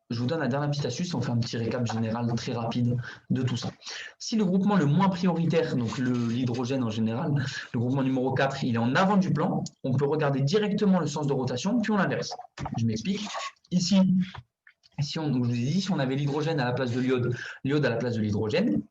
Je vous donne la dernière petite astuce, on fait un petit récap général très rapide de tout ça. Si le groupement le moins prioritaire, donc l'hydrogène en général, le groupement numéro 4, il est en avant du plan, on peut regarder directement le sens de rotation, puis on l'inverse. Je m'explique. Ici, je vous ai dit, si on avait l'hydrogène à la place de l'iode, l'iode à la place de l'hydrogène,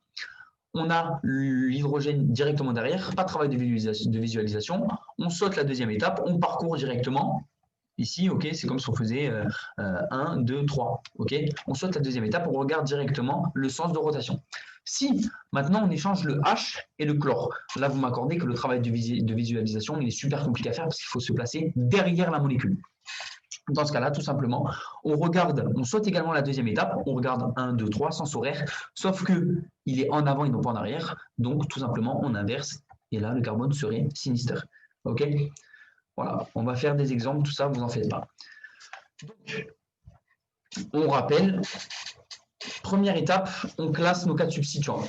on a l'hydrogène directement derrière, pas de travail de visualisation, on saute la deuxième étape, on parcourt directement. Ici, ok, c'est comme si on faisait 1, 2, 3. Okay, on saute la deuxième étape, on regarde directement le sens de rotation. Si maintenant on échange le H et le chlore, là vous m'accordez que le travail de visualisation il est super compliqué à faire parce qu'il faut se placer derrière la molécule. Dans ce cas-là, tout simplement, on saute également la deuxième étape, on regarde 1, 2, 3, sens horaire, sauf qu'il est en avant et non pas en arrière, donc tout simplement on inverse, et là le carbone serait sinister. Ok. Voilà, on va faire des exemples, tout ça, vous n'en faites pas. Donc, on rappelle, première étape, on classe nos cas de substituants.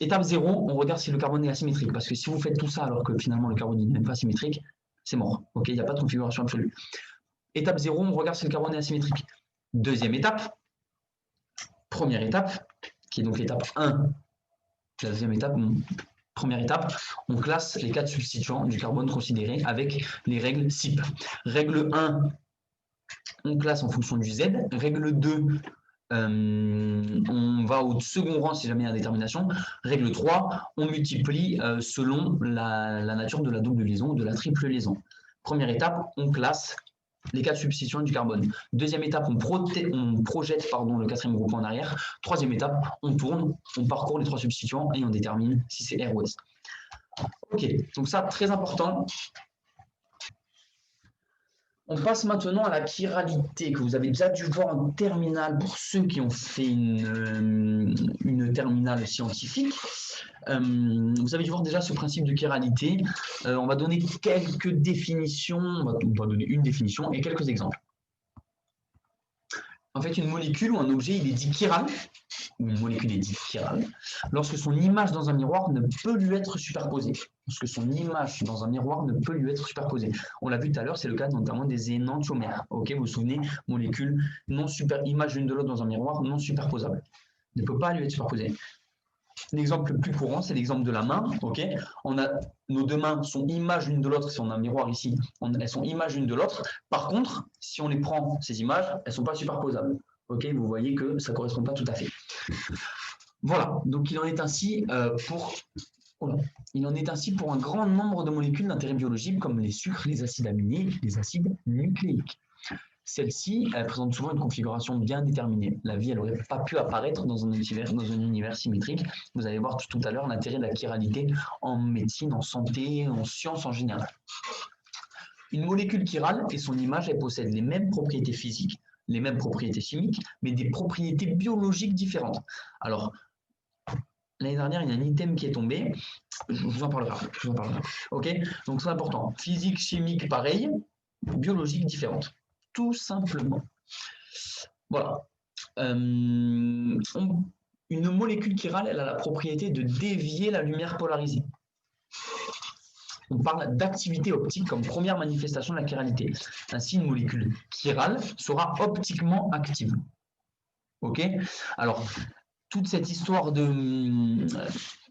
Étape 0, on regarde si le carbone est asymétrique, parce que si vous faites tout ça alors que finalement le carbone n'est même pas symétrique, c'est mort. Ok, il n'y a pas de configuration absolue. Étape 0, on regarde si le carbone est asymétrique. Deuxième étape, première étape, qui est donc l'étape 1. La deuxième étape, première étape, on classe les cas de substituants du carbone considéré avec les règles CIP. Règle 1, on classe en fonction du Z. Règle 2, on va au second rang si jamais il y a détermination. Règle 3, on multiplie selon la nature de la double liaison ou de la triple liaison. Première étape, on classe les cas de substitution du carbone. Deuxième étape, on projette le quatrième groupe en arrière. Troisième étape, on tourne, on parcourt les trois substituants et on détermine si c'est R ou S. Ok, donc ça, très important. On passe maintenant à la chiralité que vous avez déjà dû voir en terminale pour ceux qui ont fait une terminale scientifique. Vous avez dû voir déjà ce principe de chiralité. On va donner quelques définitions, on va donner une définition et quelques exemples. En fait, une molécule ou un objet, il est dit chiral, ou une molécule est dite chirale, lorsque son image dans un miroir ne peut lui être superposée. Lorsque son image dans un miroir ne peut lui être superposée. On l'a vu tout à l'heure, c'est le cas notamment des énantiomères. Ok, vous vous souvenez, molécules image l'une de l'autre dans un miroir non superposable. Ne peut pas lui être superposée. L'exemple le plus courant, c'est l'exemple de la main. Okay, nos deux mains sont images l'une de l'autre. Si on a un miroir ici, elles sont images l'une de l'autre. Par contre, si on les prend, ces images, elles ne sont pas superposables. Okay, vous voyez que ça ne correspond pas tout à fait. Voilà, donc il en est ainsi pour un grand nombre de molécules d'intérêt biologique comme les sucres, les acides aminés, les acides nucléiques. Celles-ci, elles présentent souvent une configuration bien déterminée. La vie, elle n'aurait pas pu apparaître dans un univers symétrique. Vous allez voir tout à l'heure l'intérêt de la chiralité en médecine, en santé, en sciences en général. Une molécule chirale et son image, elle possède les mêmes propriétés physiques, les mêmes propriétés chimiques, mais des propriétés biologiques différentes. Alors, l'année dernière, il y a un item qui est tombé. Je vous en parlerai. Ok, donc c'est important. Physique, chimique, pareil. Biologique, différente. Tout simplement. Voilà. Une molécule chirale, elle a la propriété de dévier la lumière polarisée. On parle d'activité optique comme première manifestation de la chiralité. Ainsi, une molécule chirale sera optiquement active. Ok ? Alors, toute cette histoire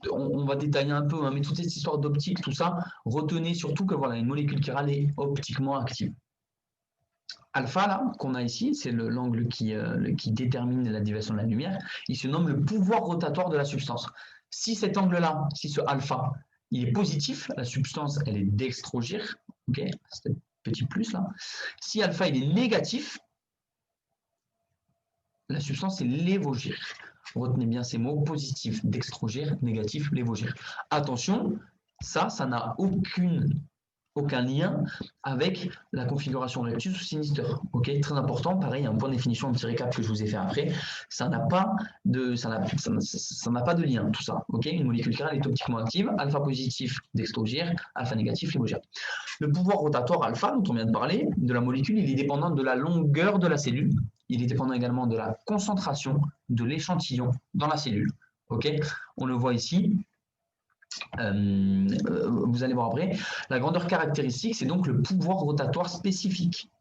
on va détailler un peu, hein, mais toute cette histoire d'optique, tout ça, retenez surtout que voilà, une molécule chirale est optiquement active. Alpha, là, qu'on a ici, c'est l'angle qui détermine la déviation de la lumière, il se nomme le pouvoir rotatoire de la substance. Si cet angle-là, si ce alpha, il est positif, la substance, elle est dextrogire, ok, c'est le petit plus là. Si alpha, il est négatif, la substance est lévogire. Retenez bien ces mots, positif, dextrogire, négatif, lévogire. Attention, Ça n'a aucun lien avec la configuration rectus ou sinister. Ok, très important. Pareil, un point de définition, un petit récap que je vous ai fait après. Ça n'a pas de lien, tout ça. Ok, une molécule chirale est optiquement active, alpha positif d'extrogir, alpha négatif libogir. Le pouvoir rotatoire alpha, dont on vient de parler, de la molécule, il est dépendant de la longueur de la cellule. Il est dépendant également de la concentration de l'échantillon dans la cellule. Ok, on le voit ici. Vous allez voir après. La grandeur caractéristique, c'est donc le pouvoir rotatoire spécifique.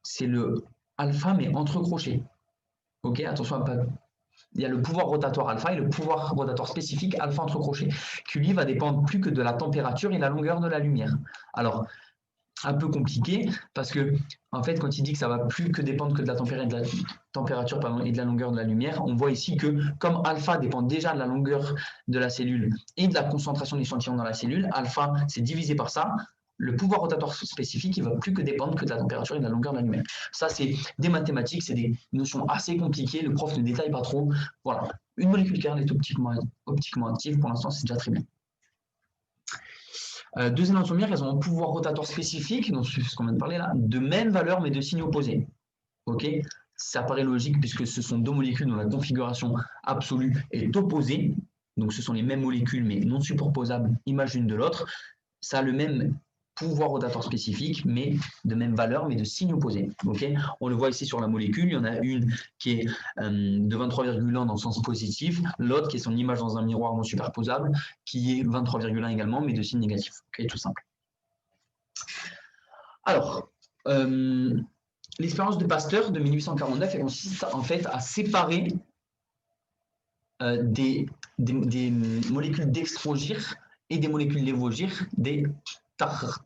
C'est le alpha, mais entre crochets. Ok, attention à pas. Il y a le pouvoir rotatoire alpha et le pouvoir rotatoire spécifique alpha entre crochets, qui lui va dépendre plus que de la température et la longueur de la lumière. Alors, un peu compliqué parce que en fait quand il dit que ça va plus que dépendre que de la température et de la longueur de la lumière, on voit ici que comme alpha dépend déjà de la longueur de la cellule et de la concentration de l'échantillon dans la cellule, alpha c'est divisé par ça, le pouvoir rotatoire spécifique il va plus que dépendre que de la température et de la longueur de la lumière. Ça c'est des mathématiques, c'est des notions assez compliquées, le prof ne détaille pas trop. Voilà, une molécule chirale est optiquement active, pour l'instant c'est déjà très bien. Deux énantiomères, elles ont un pouvoir rotatoire spécifique, donc ce qu'on vient de parler là, de même valeur mais de signes opposés. Ok, ça paraît logique puisque ce sont deux molécules dont la configuration absolue est opposée. Donc ce sont les mêmes molécules mais non superposables, image l'une de l'autre. Ça a le même pouvoir rotatoire spécifique, mais de même valeur, mais de signes opposés. Okay, on le voit ici sur la molécule, il y en a une qui est de 23,1 dans le sens positif, l'autre qui est son image dans un miroir non superposable, qui est 23,1 également, mais de signe négatif. Okay, tout simple. Alors, l'expérience de Pasteur de 1849, elle consiste en fait à séparer des molécules dextrogir et des molécules lévogir des tartrates,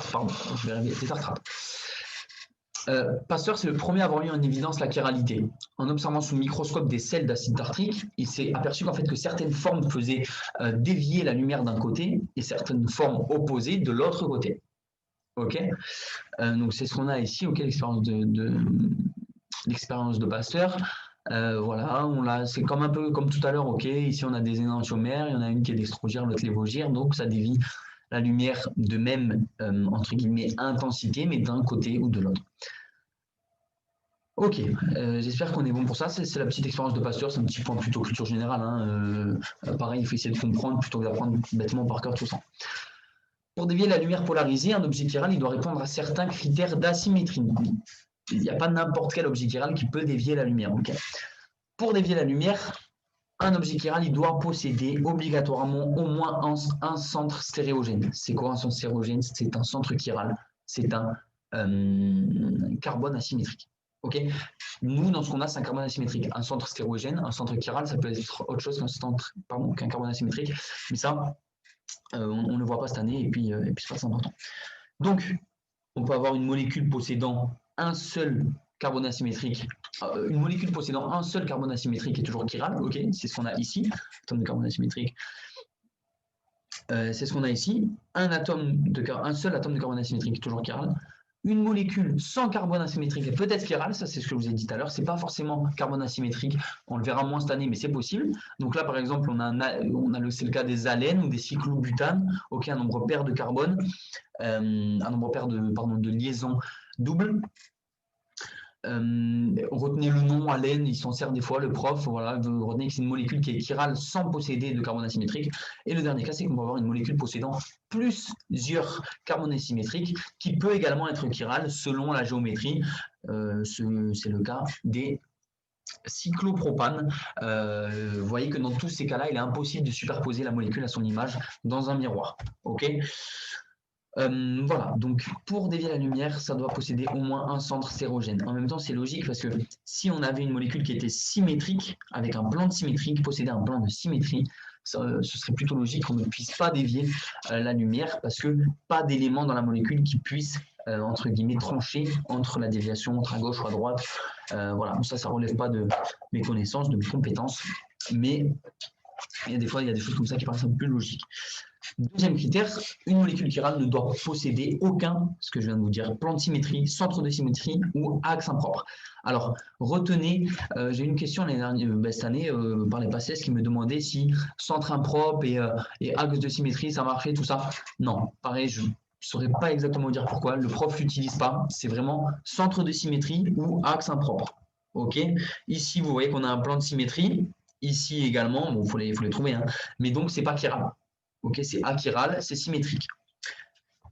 pardon, je vais arriver, des tartrates. Pasteur, c'est le premier à avoir mis en évidence la chiralité. En observant sous microscope des sels d'acide tartrique, il s'est aperçu qu'en fait que certaines formes faisaient dévier la lumière d'un côté et certaines formes opposées de l'autre côté. Ok, donc c'est ce qu'on a ici. Ok, l'expérience de Pasteur. Voilà, c'est comme un peu comme tout à l'heure. Ok, ici on a des énantiomères, il y en a une qui est dextrogir, l'autre lévogir, donc ça dévie la lumière de même, entre guillemets, intensité, mais d'un côté ou de l'autre. Ok, j'espère qu'on est bon pour ça. C'est la petite expérience de Pasteur, c'est un petit point plutôt culture générale. Hein. Pareil, il faut essayer de comprendre plutôt que d'apprendre bêtement par cœur tout ça. Pour dévier la lumière polarisée, un objet chiral, il doit répondre à certains critères d'asymétrie. Il n'y a pas n'importe quel objet chiral qui peut dévier la lumière. Okay. Pour dévier la lumière, un objet chiral, il doit posséder obligatoirement au moins un centre stéréogène. C'est quoi un centre stéréogène? C'est un centre chiral. C'est un carbone asymétrique. Okay, nous, dans ce qu'on a, c'est un carbone asymétrique. Un centre stéréogène, un centre chiral, ça peut être autre chose qu'un carbone asymétrique. Mais ça, on ne le voit pas cette année et puis c'est pas très important. Donc, on peut avoir une molécule possédant un seul carbone asymétrique. Une molécule possédant un seul carbone asymétrique est toujours chirale. Ok, c'est ce qu'on a ici. Atome de carbone asymétrique. C'est ce qu'on a ici. Un seul atome de carbone asymétrique est toujours chiral. Une molécule sans carbone asymétrique est peut-être chirale, ça c'est ce que je vous ai dit tout à l'heure, c'est pas forcément carbone asymétrique, on le verra moins cette année, mais c'est possible. Donc là par exemple, c'est le cas des alènes ou des cyclobutanes, ok, un nombre pair de carbone, un nombre pair de liaisons doubles. Retenez le nom alène, il s'en sert des fois, le prof, voilà, retenez que c'est une molécule qui est chirale sans posséder de carbone asymétrique. Et le dernier cas, c'est qu'on va avoir une molécule possédant plusieurs carbones asymétriques qui peut également être chirale selon la géométrie. C'est le cas des cyclopropanes. Vous voyez que dans tous ces cas-là, il est impossible de superposer la molécule à son image dans un miroir. Ok. Voilà, donc pour dévier la lumière, ça doit posséder au moins un centre stéréogène. En même temps, c'est logique parce que si on avait une molécule qui était symétrique, avec un plan de symétrie, qui possédait un plan de symétrie, ce serait plutôt logique qu'on ne puisse pas dévier la lumière parce que pas d'élément dans la molécule qui puisse, entre guillemets, trancher entre la déviation, entre à gauche ou à droite. Voilà, donc ça ne relève pas de mes connaissances, de mes compétences, mais il y a des fois, il y a des choses comme ça qui paraissent un peu plus logiques. Deuxième critère, une molécule chirale ne doit posséder aucun, ce que je viens de vous dire, plan de symétrie, centre de symétrie ou axe impropre. Alors, retenez, j'ai eu une question cette année par les passés qui me demandait si centre impropre et axe de symétrie, ça marchait, tout ça. Non, pareil, je ne saurais pas exactement dire pourquoi. Le prof l'utilise pas. C'est vraiment centre de symétrie ou axe impropre. OK. Ici, vous voyez qu'on a un plan de symétrie. Ici également, bon, faut les trouver, hein. Mais donc, c'est pas chiral. OK, c'est achiral, c'est symétrique.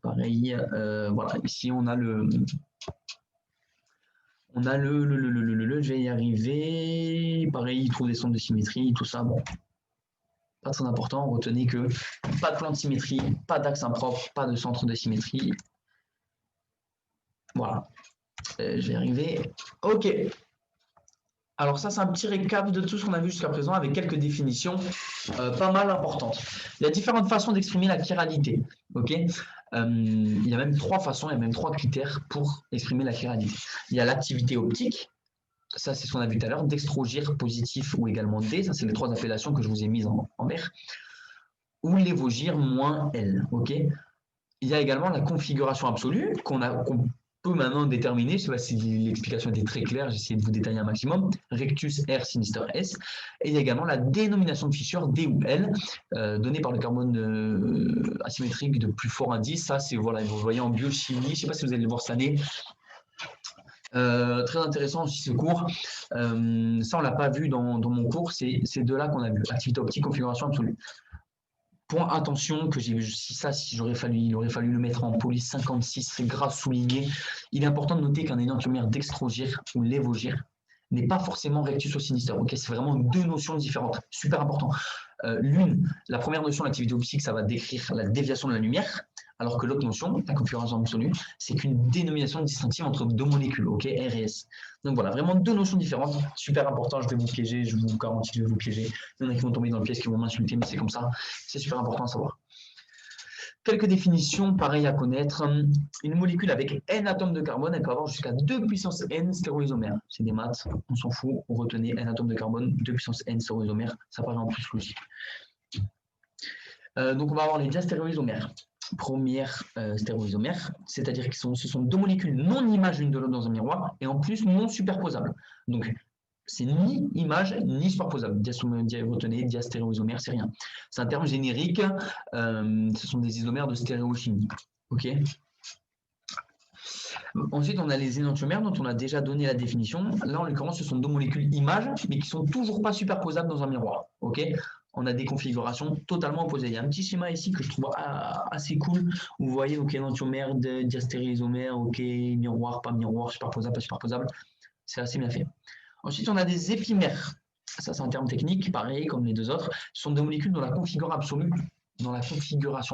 Pareil, voilà, ici on a je vais y arriver. Pareil, il trouve des centres de symétrie, tout ça, bon. Pas très important, retenez que pas de plan de symétrie, pas d'axe impropre, pas de centre de symétrie. Voilà, je vais y arriver. OK. Alors ça, c'est un petit récap de tout ce qu'on a vu jusqu'à présent avec quelques définitions pas mal importantes. Il y a différentes façons d'exprimer la chiralité. Okay, il y a même 3 façons, il y a même 3 critères pour exprimer la chiralité. Il y a l'activité optique, ça c'est ce qu'on a vu tout à l'heure, dextrogir positif ou également D, ça c'est les 3 appellations que je vous ai mises en vert, ou lévogir moins L. Okay, il y a également la configuration absolue qu'on peut maintenant déterminer, je ne sais pas si l'explication était très claire, j'ai essayé de vous détailler un maximum, rectus R sinister S, et il y a également la dénomination de fissure D ou L, donnée par le carbone asymétrique de plus fort indice, ça c'est, voilà, vous voyez en biochimie, je ne sais pas si vous allez le voir cette année, très intéressant aussi ce cours, ça on ne l'a pas vu dans mon cours, c'est de là qu'on a vu, activité optique, configuration absolue. Point attention que j'ai vu si il aurait fallu le mettre en police 56, c'est grave souligné. Il est important de noter qu'un énantiomère dextrogir ou lévogir n'est pas forcément rectus ou sinister. Okay, c'est vraiment 2 notions différentes, super important. La première notion, l'activité optique, ça va décrire la déviation de la lumière, alors que l'autre notion, la configuration absolue, c'est qu'une dénomination distinctive entre 2 molécules, OK, R et S. Donc voilà, vraiment 2 notions différentes, super important, je vais vous piéger, je vous garantis que je vais vous piéger. Il y en a qui vont tomber dans le piège, qui vont m'insulter, mais c'est comme ça, c'est super important à savoir. Quelques définitions pareilles à connaître. Une molécule avec N atomes de carbone, elle peut avoir jusqu'à 2 puissance N stéréoisomères. C'est des maths, on s'en fout, on retenait N atomes de carbone, 2 puissance N stéréoisomères, ça paraît en plus logique. Donc on va avoir les diastéréoisomères. Première stéréoisomère, c'est-à-dire que ce sont 2 molécules non images l'une de l'autre dans un miroir et en plus non superposables. Donc c'est ni image ni superposable. Retenez, diastéréoisomère, c'est rien. C'est un terme générique. Ce sont des isomères de stéréochimie. OK. Ensuite, on a les énantiomères dont on a déjà donné la définition. Là, en l'occurrence, ce sont 2 molécules images, mais qui ne sont toujours pas superposables dans un miroir. OK. On a des configurations totalement opposées. Il y a un petit schéma ici que je trouve assez cool. Vous voyez, OK, énantiomère, diastéréoisomère, OK, miroir, pas miroir, superposable, pas superposable. C'est assez bien fait. Ensuite, on a des épimères. Ça, c'est un terme technique, pareil comme les 2 autres. Ce sont des molécules dans la configuration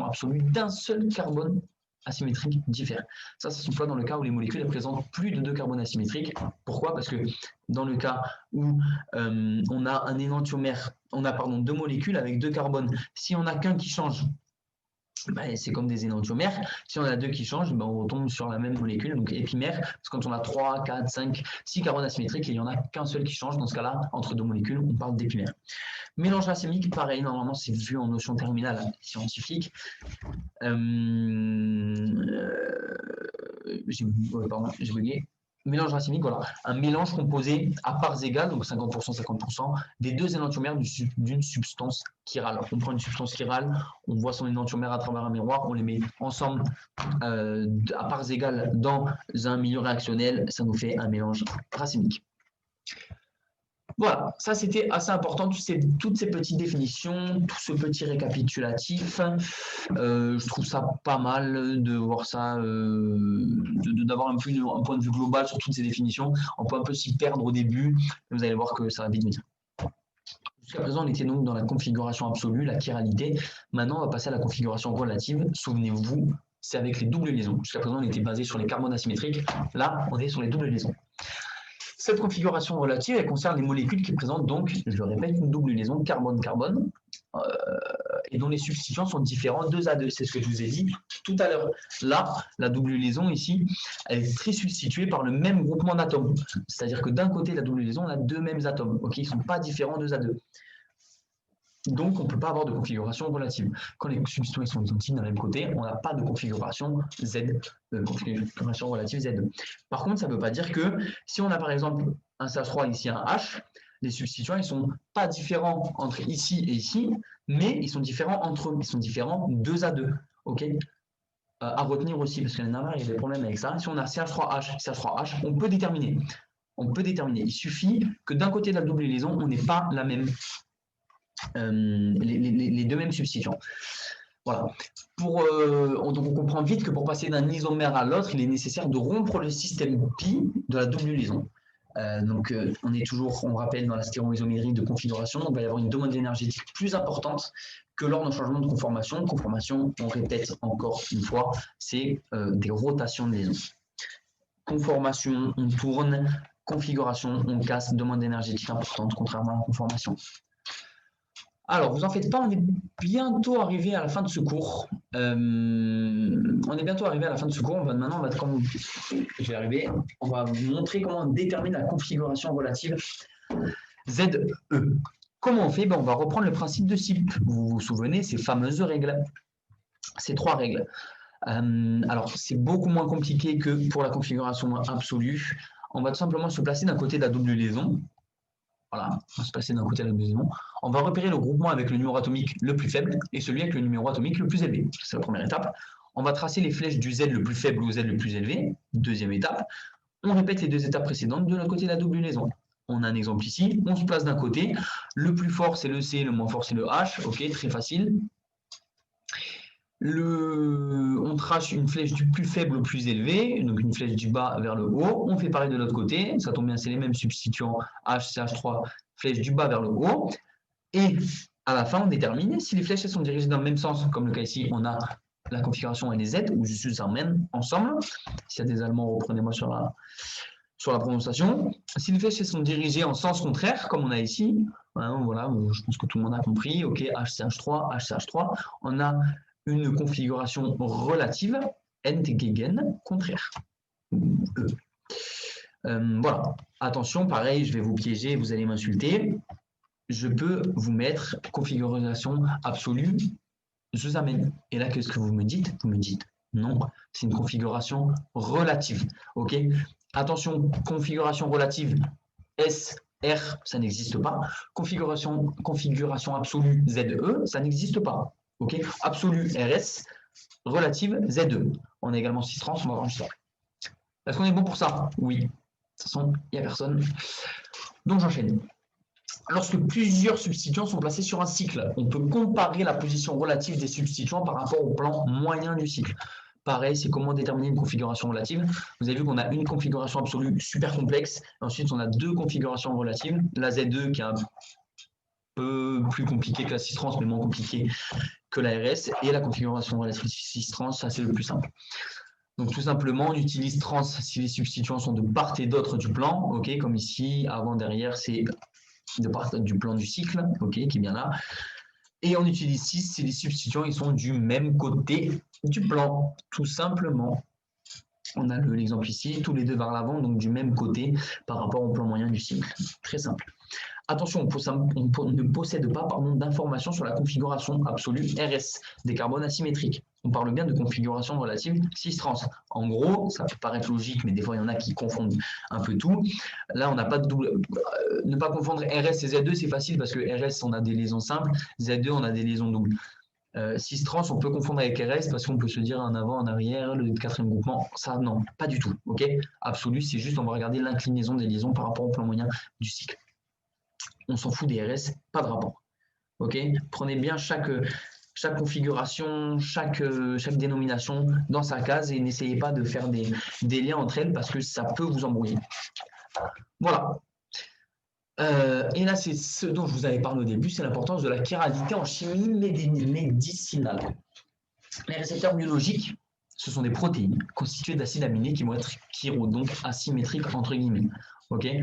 absolue d'un seul carbone asymétrique diffère. Ça s'emploie dans le cas où les molécules présentent plus de 2 carbones asymétriques. Pourquoi? Parce que dans le cas où on a un énantiomère, on a 2 molécules avec 2 carbones. Si on n'a qu'un qui change, c'est comme des énantiomères. Si on a 2 qui changent, on retombe sur la même molécule, donc épimère. Parce que quand on a 3, 4, 5, 6 carbones asymétriques, il n'y en a qu'un seul qui change. Dans ce cas-là, entre 2 molécules, on parle d'épimère. Mélange racémique, pareil, normalement, c'est vu en notion terminale scientifique. J'ai bugué. Mélange racémique, voilà. Un mélange composé à parts égales, donc 50%, 50%, des 2 énantiomères d'une substance chirale. Alors, on prend une substance chirale, on voit son énantiomère à travers un miroir, on les met ensemble à parts égales dans un milieu réactionnel, ça nous fait un mélange racémique. Voilà, ça c'était assez important, toutes ces petites définitions, tout ce petit récapitulatif. Je trouve ça pas mal de voir ça, d'avoir un point de vue global sur toutes ces définitions. On peut un peu s'y perdre au début, mais vous allez voir que ça va vite venir. Jusqu'à présent, on était donc dans la configuration absolue, la chiralité. Maintenant, on va passer à la configuration relative. Souvenez-vous, c'est avec les doubles liaisons. Jusqu'à présent, on était basé sur les carbones asymétriques. Là, on est sur les doubles liaisons. Cette configuration relative, elle concerne les molécules qui présentent donc, je le répète, une double liaison carbone-carbone et dont les substituants sont différents 2 à 2. C'est ce que je vous ai dit tout à l'heure. Là, la double liaison ici, elle est très substituée par le même groupement d'atomes. C'est-à-dire que d'un côté de la double liaison, on a 2 mêmes atomes. Okay, ils ne sont pas différents 2 à 2. Donc, on ne peut pas avoir de configuration relative. Quand les substituants sont identiques d'un même côté, on n'a pas de configuration configuration relative Z2. Par contre, ça ne veut pas dire que si on a par exemple un CH3 ici, un H, les substituants ils ne sont pas différents entre ici et ici, mais ils sont différents entre eux. Ils sont différents 2 à 2. OK, à retenir aussi, parce qu'il y en a il y a des problèmes avec ça. Si on a CH3H, CH3H, on peut déterminer. On peut déterminer. Il suffit que d'un côté de la double liaison, on n'ait pas la même les deux mêmes substituants. Voilà. Donc on comprend vite que pour passer d'un isomère à l'autre, il est nécessaire de rompre le système pi de la double liaison. On est toujours, on rappelle, dans la stéréoisomérie de configuration, donc il va y avoir une demande énergétique plus importante que lors d'un changement de conformation. Conformation, on répète encore une fois, c'est des rotations de liaison. Conformation, on tourne. Configuration, on casse. Demande énergétique importante, contrairement à la conformation. Alors, vous en faites pas, on est bientôt arrivé à la fin de ce cours. On va vous montrer comment on détermine la configuration relative ZE. Comment on fait? On va reprendre le principe de SIP. Vous vous souvenez, ces fameuses règles. Ces 3 règles. Alors, c'est beaucoup moins compliqué que pour la configuration absolue. On va tout simplement se placer d'un côté de la double liaison. Voilà, on va se placer d'un côté de la double liaison. On va repérer le groupement avec le numéro atomique le plus faible et celui avec le numéro atomique le plus élevé. C'est la première étape. On va tracer les flèches du Z le plus faible au Z le plus élevé. Deuxième étape. On répète les 2 étapes précédentes de l'autre côté de la double liaison. On a un exemple ici. On se place d'un côté. Le plus fort, c'est le C, le moins fort, c'est le H. OK, très facile. On trace une flèche du plus faible au plus élevé, donc une flèche du bas vers le haut. On fait pareil de l'autre côté, ça tombe bien, c'est les mêmes substituants H, CH3, flèche du bas vers le haut. Et à la fin, on détermine si les flèches sont dirigées dans le même sens, comme le cas ici, on a la configuration et les Z, ou juste ça emmène ensemble. S'il y a des Allemands, reprenez-moi sur la prononciation. Si les flèches sont dirigées en sens contraire, comme on a ici, voilà, je pense que tout le monde a compris, ok, HCH3, HCH3, on a une configuration relative, Entgegen, contraire. Voilà, attention, pareil, je vais vous piéger, vous allez m'insulter. Je peux vous mettre configuration absolue, je vous amène. Et là, qu'est-ce que vous me dites? Vous me dites non, c'est une configuration relative. Ok? Attention, configuration relative S, R, ça n'existe pas. Configuration absolue ZE, ça n'existe pas. Ok? Absolue RS, relative ZE. On a également 6 trans, on va voir ça. Est-ce qu'on est bon pour ça? Oui. De toute façon, il n'y a personne. Donc j'enchaîne. Lorsque plusieurs substituants sont placés sur un cycle, on peut comparer la position relative des substituants par rapport au plan moyen du cycle. Pareil, c'est comment déterminer une configuration relative. Vous avez vu qu'on a une configuration absolue super complexe. Ensuite, on a 2 configurations relatives. La Z2 qui est un peu plus compliquée que la 6 trans, mais moins compliquée que la RS. Et la configuration relative 6 trans, ça c'est le plus simple. Donc tout simplement, on utilise trans si les substituants sont de part et d'autre du plan. Ok, comme ici, avant, derrière, c'est de part du plan du cycle, ok, qui est bien là. Et on utilise 6 si les substituants ils sont du même côté du plan, tout simplement. On a l'exemple ici, tous les deux vers l'avant, donc du même côté par rapport au plan moyen du cycle. Très simple. Attention, on ne possède pas d'informations sur la configuration absolue RS des carbones asymétriques. On parle bien de configuration relative cis-trans. En gros, ça peut paraître logique, mais des fois, il y en a qui confondent un peu tout. Là, on n'a pas de double... ne pas confondre RS et Z2, c'est facile parce que RS, on a des liaisons simples, Z2, on a des liaisons doubles. Cis-trans, on peut confondre avec RS parce qu'on peut se dire en avant, en arrière, le quatrième groupement. Ça, non, pas du tout. Ok, absolu, c'est juste, on va regarder l'inclinaison des liaisons par rapport au plan moyen du cycle. On s'en fout des RS, pas de rapport. Ok, prenez bien chaque configuration, chaque dénomination dans sa case et n'essayez pas de faire des liens entre elles parce que ça peut vous embrouiller. Voilà. Et là, c'est ce dont je vous avais parlé au début, c'est l'importance de la chiralité en chimie médicinale. Les récepteurs biologiques, ce sont des protéines constituées d'acides aminés qui vont être donc asymétriques entre guillemets. Okay,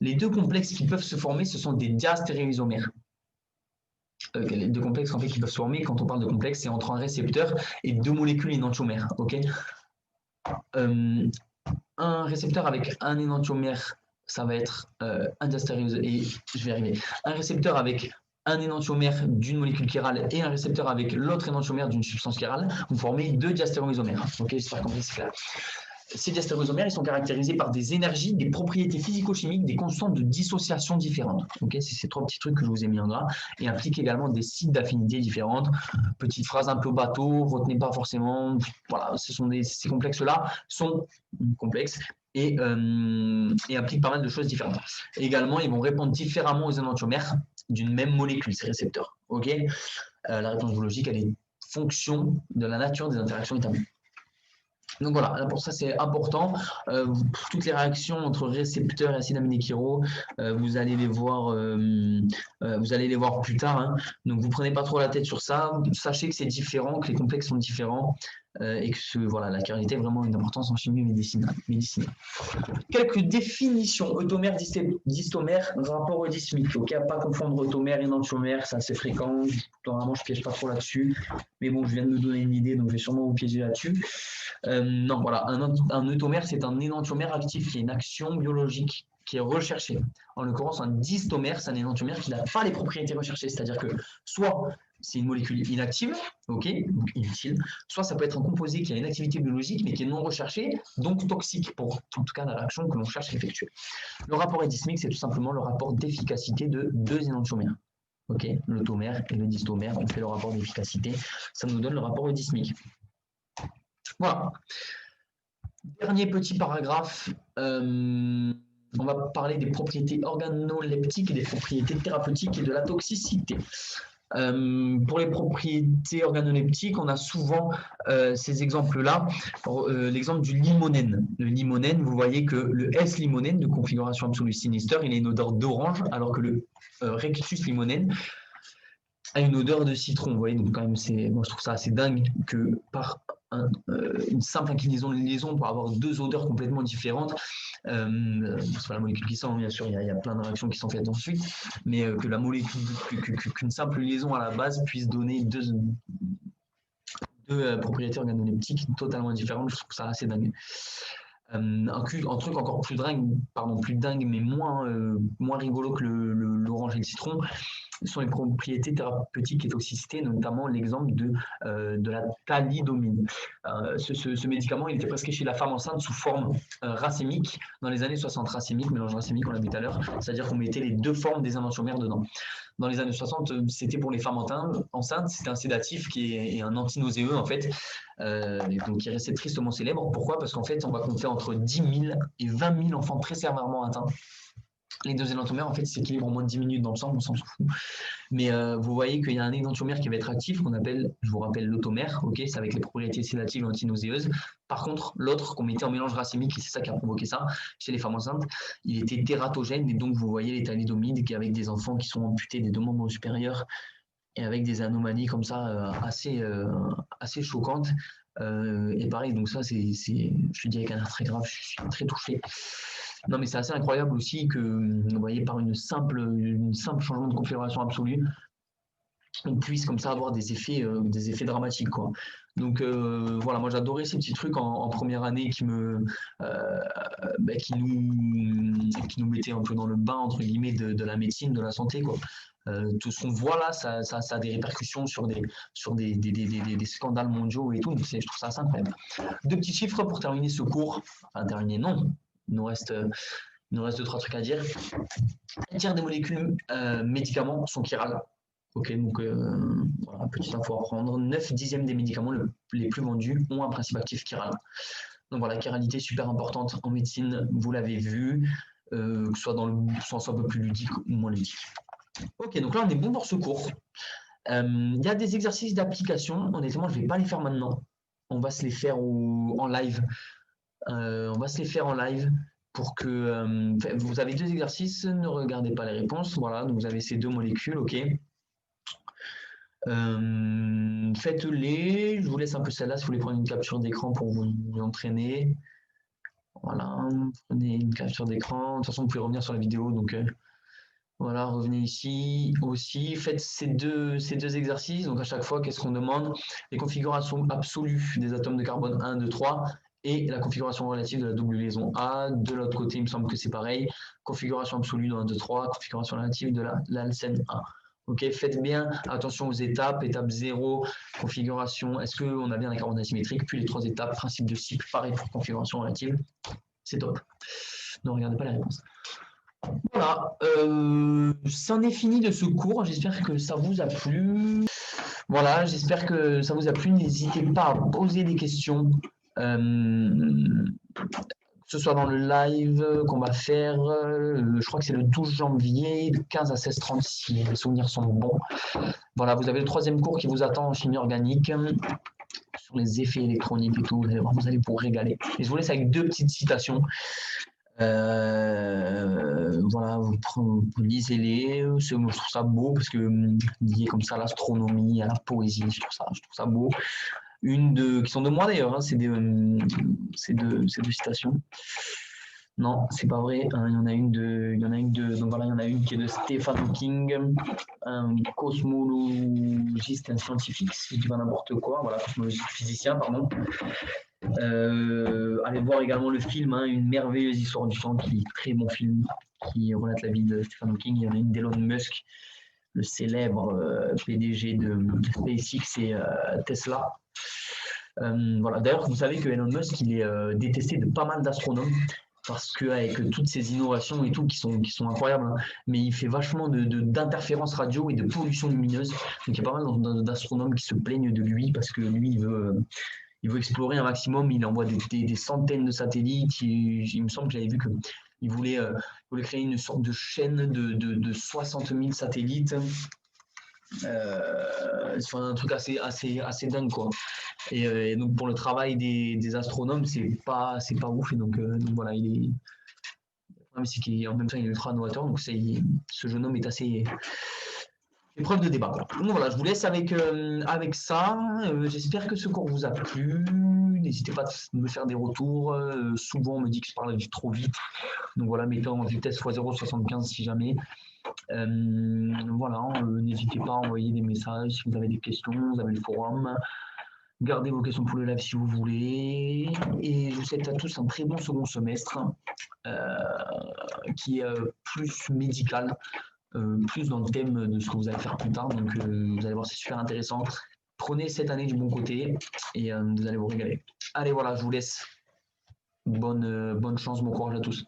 les 2 complexes qui peuvent se former, ce sont des diastéréoisomères. Les 2 complexes en fait, qui peuvent se former, quand on parle de complexe, c'est entre un récepteur et 2 molécules énantiomères. Okay, un récepteur avec un énantiomère, ça va être un diastéréosomère. Et je vais arriver. Un récepteur avec un énantiomère d'une molécule chirale et un récepteur avec l'autre énantiomère d'une substance chirale, vous formez 2 diastéréoisomères. Ok, j'espère que c'est clair. Ces diastéréoisomères, ils sont caractérisés par des énergies, des propriétés physico-chimiques, des constantes de dissociation différentes. Okay, c'est ces 3 petits trucs que je vous ai mis en gras et impliquent également des sites d'affinité différentes. Petite phrase un peu bateau, retenez pas forcément. Voilà, ces complexes-là sont complexes et impliquent pas mal de choses différentes. Et également, ils vont répondre différemment aux énantiomères d'une même molécule, ces récepteurs. Okay, la réponse biologique, elle est fonction de la nature des interactions établies. Donc voilà, pour ça c'est important. Toutes les réactions entre récepteurs et acides aminés chiraux, vous allez les voir plus tard. Hein. Donc vous prenez pas trop la tête sur ça. Sachez que c'est différent, que les complexes sont différents et que voilà, la chiralité a vraiment une importance en chimie médicinale. Quelques définitions. Eutomère, distomère, rapport eudismique. Ok, à pas confondre eutomère et énantiomère, c'est assez fréquent. Normalement, je piège pas trop là-dessus. Mais bon, je viens de me donner une idée, donc je vais sûrement vous piéger là-dessus. Non, voilà, un eutomère, c'est un énantiomère actif qui a une action biologique qui est recherchée. En l'occurrence, un distomère, c'est un énantiomère qui n'a pas les propriétés recherchées. C'est-à-dire que soit c'est une molécule inactive, ok, donc inutile, soit ça peut être un composé qui a une activité biologique mais qui est non recherchée, donc toxique pour, en tout cas, la réaction que l'on cherche à effectuer. Le rapport eudismique, c'est tout simplement le rapport d'efficacité de 2 énantiomères. Ok, l'eutomère et le distomère, on fait le rapport d'efficacité, ça nous donne le rapport eudismique. Voilà. Dernier petit paragraphe, on va parler des propriétés organoleptiques et des propriétés thérapeutiques et de la toxicité. Pour les propriétés organoleptiques, on a souvent ces exemples-là. L'exemple du limonène. Le limonène, vous voyez que le S-limonène de configuration absolue sinister, il a une odeur d'orange, alors que le rectus limonène a une odeur de citron. Vous voyez, donc quand même, moi je trouve ça assez dingue que par une simple inclinaison de liaison pour avoir 2 odeurs complètement différentes. C'est pas la molécule qui sent, bien sûr, il y a plein de réactions qui sont faites ensuite, mais que la molécule, qu'une simple liaison à la base puisse donner deux propriétés organoleptiques totalement différentes, je trouve ça assez dingue. Un truc encore plus dingue, mais moins rigolo que l'orange et le citron, sont les propriétés thérapeutiques et toxicité, notamment l'exemple de la thalidomide. Ce médicament, il était prescrit chez la femme enceinte sous forme racémique dans les années 60. Racémique, mélange racémique, on l'a vu tout à l'heure, c'est-à-dire qu'on mettait les 2 formes des énantiomères dedans. Dans les années 60, c'était pour les femmes enceintes, c'était un sédatif qui est un antinauséeux en fait, donc qui est resté tristement célèbre. Pourquoi? Parce qu'en fait, on va compter entre 10 000 et 20 000 enfants très sévèrement atteints. Les 2 énantiomères, en fait, s'équilibrent en moins de 10 minutes dans le sang, on s'en fout. Mais vous voyez qu'il y a un énantiomère qui va être actif, qu'on appelle, je vous rappelle, l'automère, ok, c'est avec les propriétés sédatives et antinauséeuses. Par contre, l'autre qu'on mettait en mélange racémique, et c'est ça qui a provoqué ça, chez les femmes enceintes, il était tératogène, et donc vous voyez les thalidomides qui avec des enfants qui sont amputés des 2 membres supérieurs, et avec des anomalies comme ça assez choquantes. Et pareil, donc ça, je le dis avec un air très grave, je suis très touché. Non, mais c'est assez incroyable aussi que, vous voyez, par une simple changement de configuration absolue, on puisse comme ça avoir des effets dramatiques, quoi. Donc voilà, moi j'adorais ces petits trucs en première année qui nous mettaient un peu dans le bain entre guillemets de la médecine, de la santé, quoi. Tout ce qu'on voit là, ça a des répercussions sur des scandales mondiaux et tout, donc je trouve ça assez incroyable. 2 petits chiffres pour terminer ce cours. Enfin, terminer, non. Il nous reste 2-3 trucs à dire. Un tiers des molécules médicaments sont chirales. Ok, donc voilà, petite info à prendre. 9/10 des médicaments les plus vendus ont un principe actif chiral. Donc voilà, chiralité super importante en médecine, vous l'avez vu, que ce soit dans le sens un peu plus ludique ou moins ludique. Ok, donc là on est bon pour ce cours. Il y a des exercices d'application, honnêtement je ne vais pas les faire maintenant. On va se les faire en live. Pour que vous avez 2 exercices, ne regardez pas les réponses. Voilà, donc vous avez ces 2 molécules, ok. Faites-les. Je vous laisse un peu celle-là si vous voulez prendre une capture d'écran pour vous entraîner. Voilà, prenez une capture d'écran. De toute façon, vous pouvez revenir sur la vidéo. Donc voilà, revenez ici aussi. Faites ces deux exercices. Donc à chaque fois, qu'est-ce qu'on demande? Les configurations absolues des atomes de carbone 1, 2, 3 et la configuration relative de la double liaison A. De l'autre côté, il me semble que c'est pareil. Configuration absolue de 1, 2, 3, configuration relative de l'alcène A. Ok, faites bien attention aux étapes. Étape 0, configuration. Est-ce qu'on a bien la coordonnée symétrique? Puis les 3 étapes, principe de cycle, pareil pour configuration relative. C'est top. Ne regardez pas les réponses. Voilà, c'en est fini de ce cours. J'espère que ça vous a plu. Voilà, j'espère que ça vous a plu. N'hésitez pas à poser des questions. Que ce soit dans le live qu'on va faire, je crois que c'est le 12 janvier, de 15 à 16h30 si les souvenirs sont bons. Voilà, vous avez le 3e cours qui vous attend en chimie organique, sur les effets électroniques et tout, vous allez vous régaler. Et je vous laisse avec 2 petites citations. Voilà, vous lisez-les, je trouve ça beau parce que lié comme ça à l'astronomie, à la poésie, je trouve ça beau. Qui sont de moi d'ailleurs, hein, c'est deux citations. Non, c'est pas vrai. Hein, il y en a une donc voilà, il y en a une qui est de Stephen Hawking, un cosmologiste, un scientifique, si je dis pas n'importe quoi, voilà, cosmologiste physicien, pardon. Allez voir également le film, hein, Une merveilleuse histoire du temps, qui est un très bon film, qui relate la vie de Stephen Hawking. Il y en a une d'Elon Musk, le célèbre PDG de SpaceX et Tesla. Voilà. D'ailleurs, vous savez que Elon Musk, il est détesté de pas mal d'astronomes parce qu'avec toutes ces innovations et tout qui sont incroyables, hein, mais il fait vachement d'interférences radio et de pollution lumineuse. Donc il y a pas mal d'astronomes qui se plaignent de lui parce que lui, il veut explorer un maximum. Il envoie des centaines de satellites. Il me semble que j'avais vu qu'il voulait créer une sorte de chaîne de 60 000 satellites. C'est un truc assez dingue, quoi. Et donc pour le travail des astronomes, c'est pas ouf. Et donc voilà, en même temps il est ultra novateur. Donc ce jeune homme est assez épreuve de débat. Donc voilà, je vous laisse avec ça. J'espère que ce cours vous a plu. N'hésitez pas à me faire des retours. Souvent on me dit que je parle trop vite. Donc voilà, mettez en vitesse x0,75 si jamais. Voilà, n'hésitez pas à envoyer des messages si vous avez des questions. Vous avez le forum. Gardez vos questions pour le live si vous voulez. Et je vous souhaite à tous un très bon second semestre qui est plus médical, plus dans le thème de ce que vous allez faire plus tard. Donc vous allez voir, c'est super intéressant. Prenez cette année du bon côté et vous allez vous régaler. Allez, voilà, je vous laisse. Bonne chance, bon courage à tous.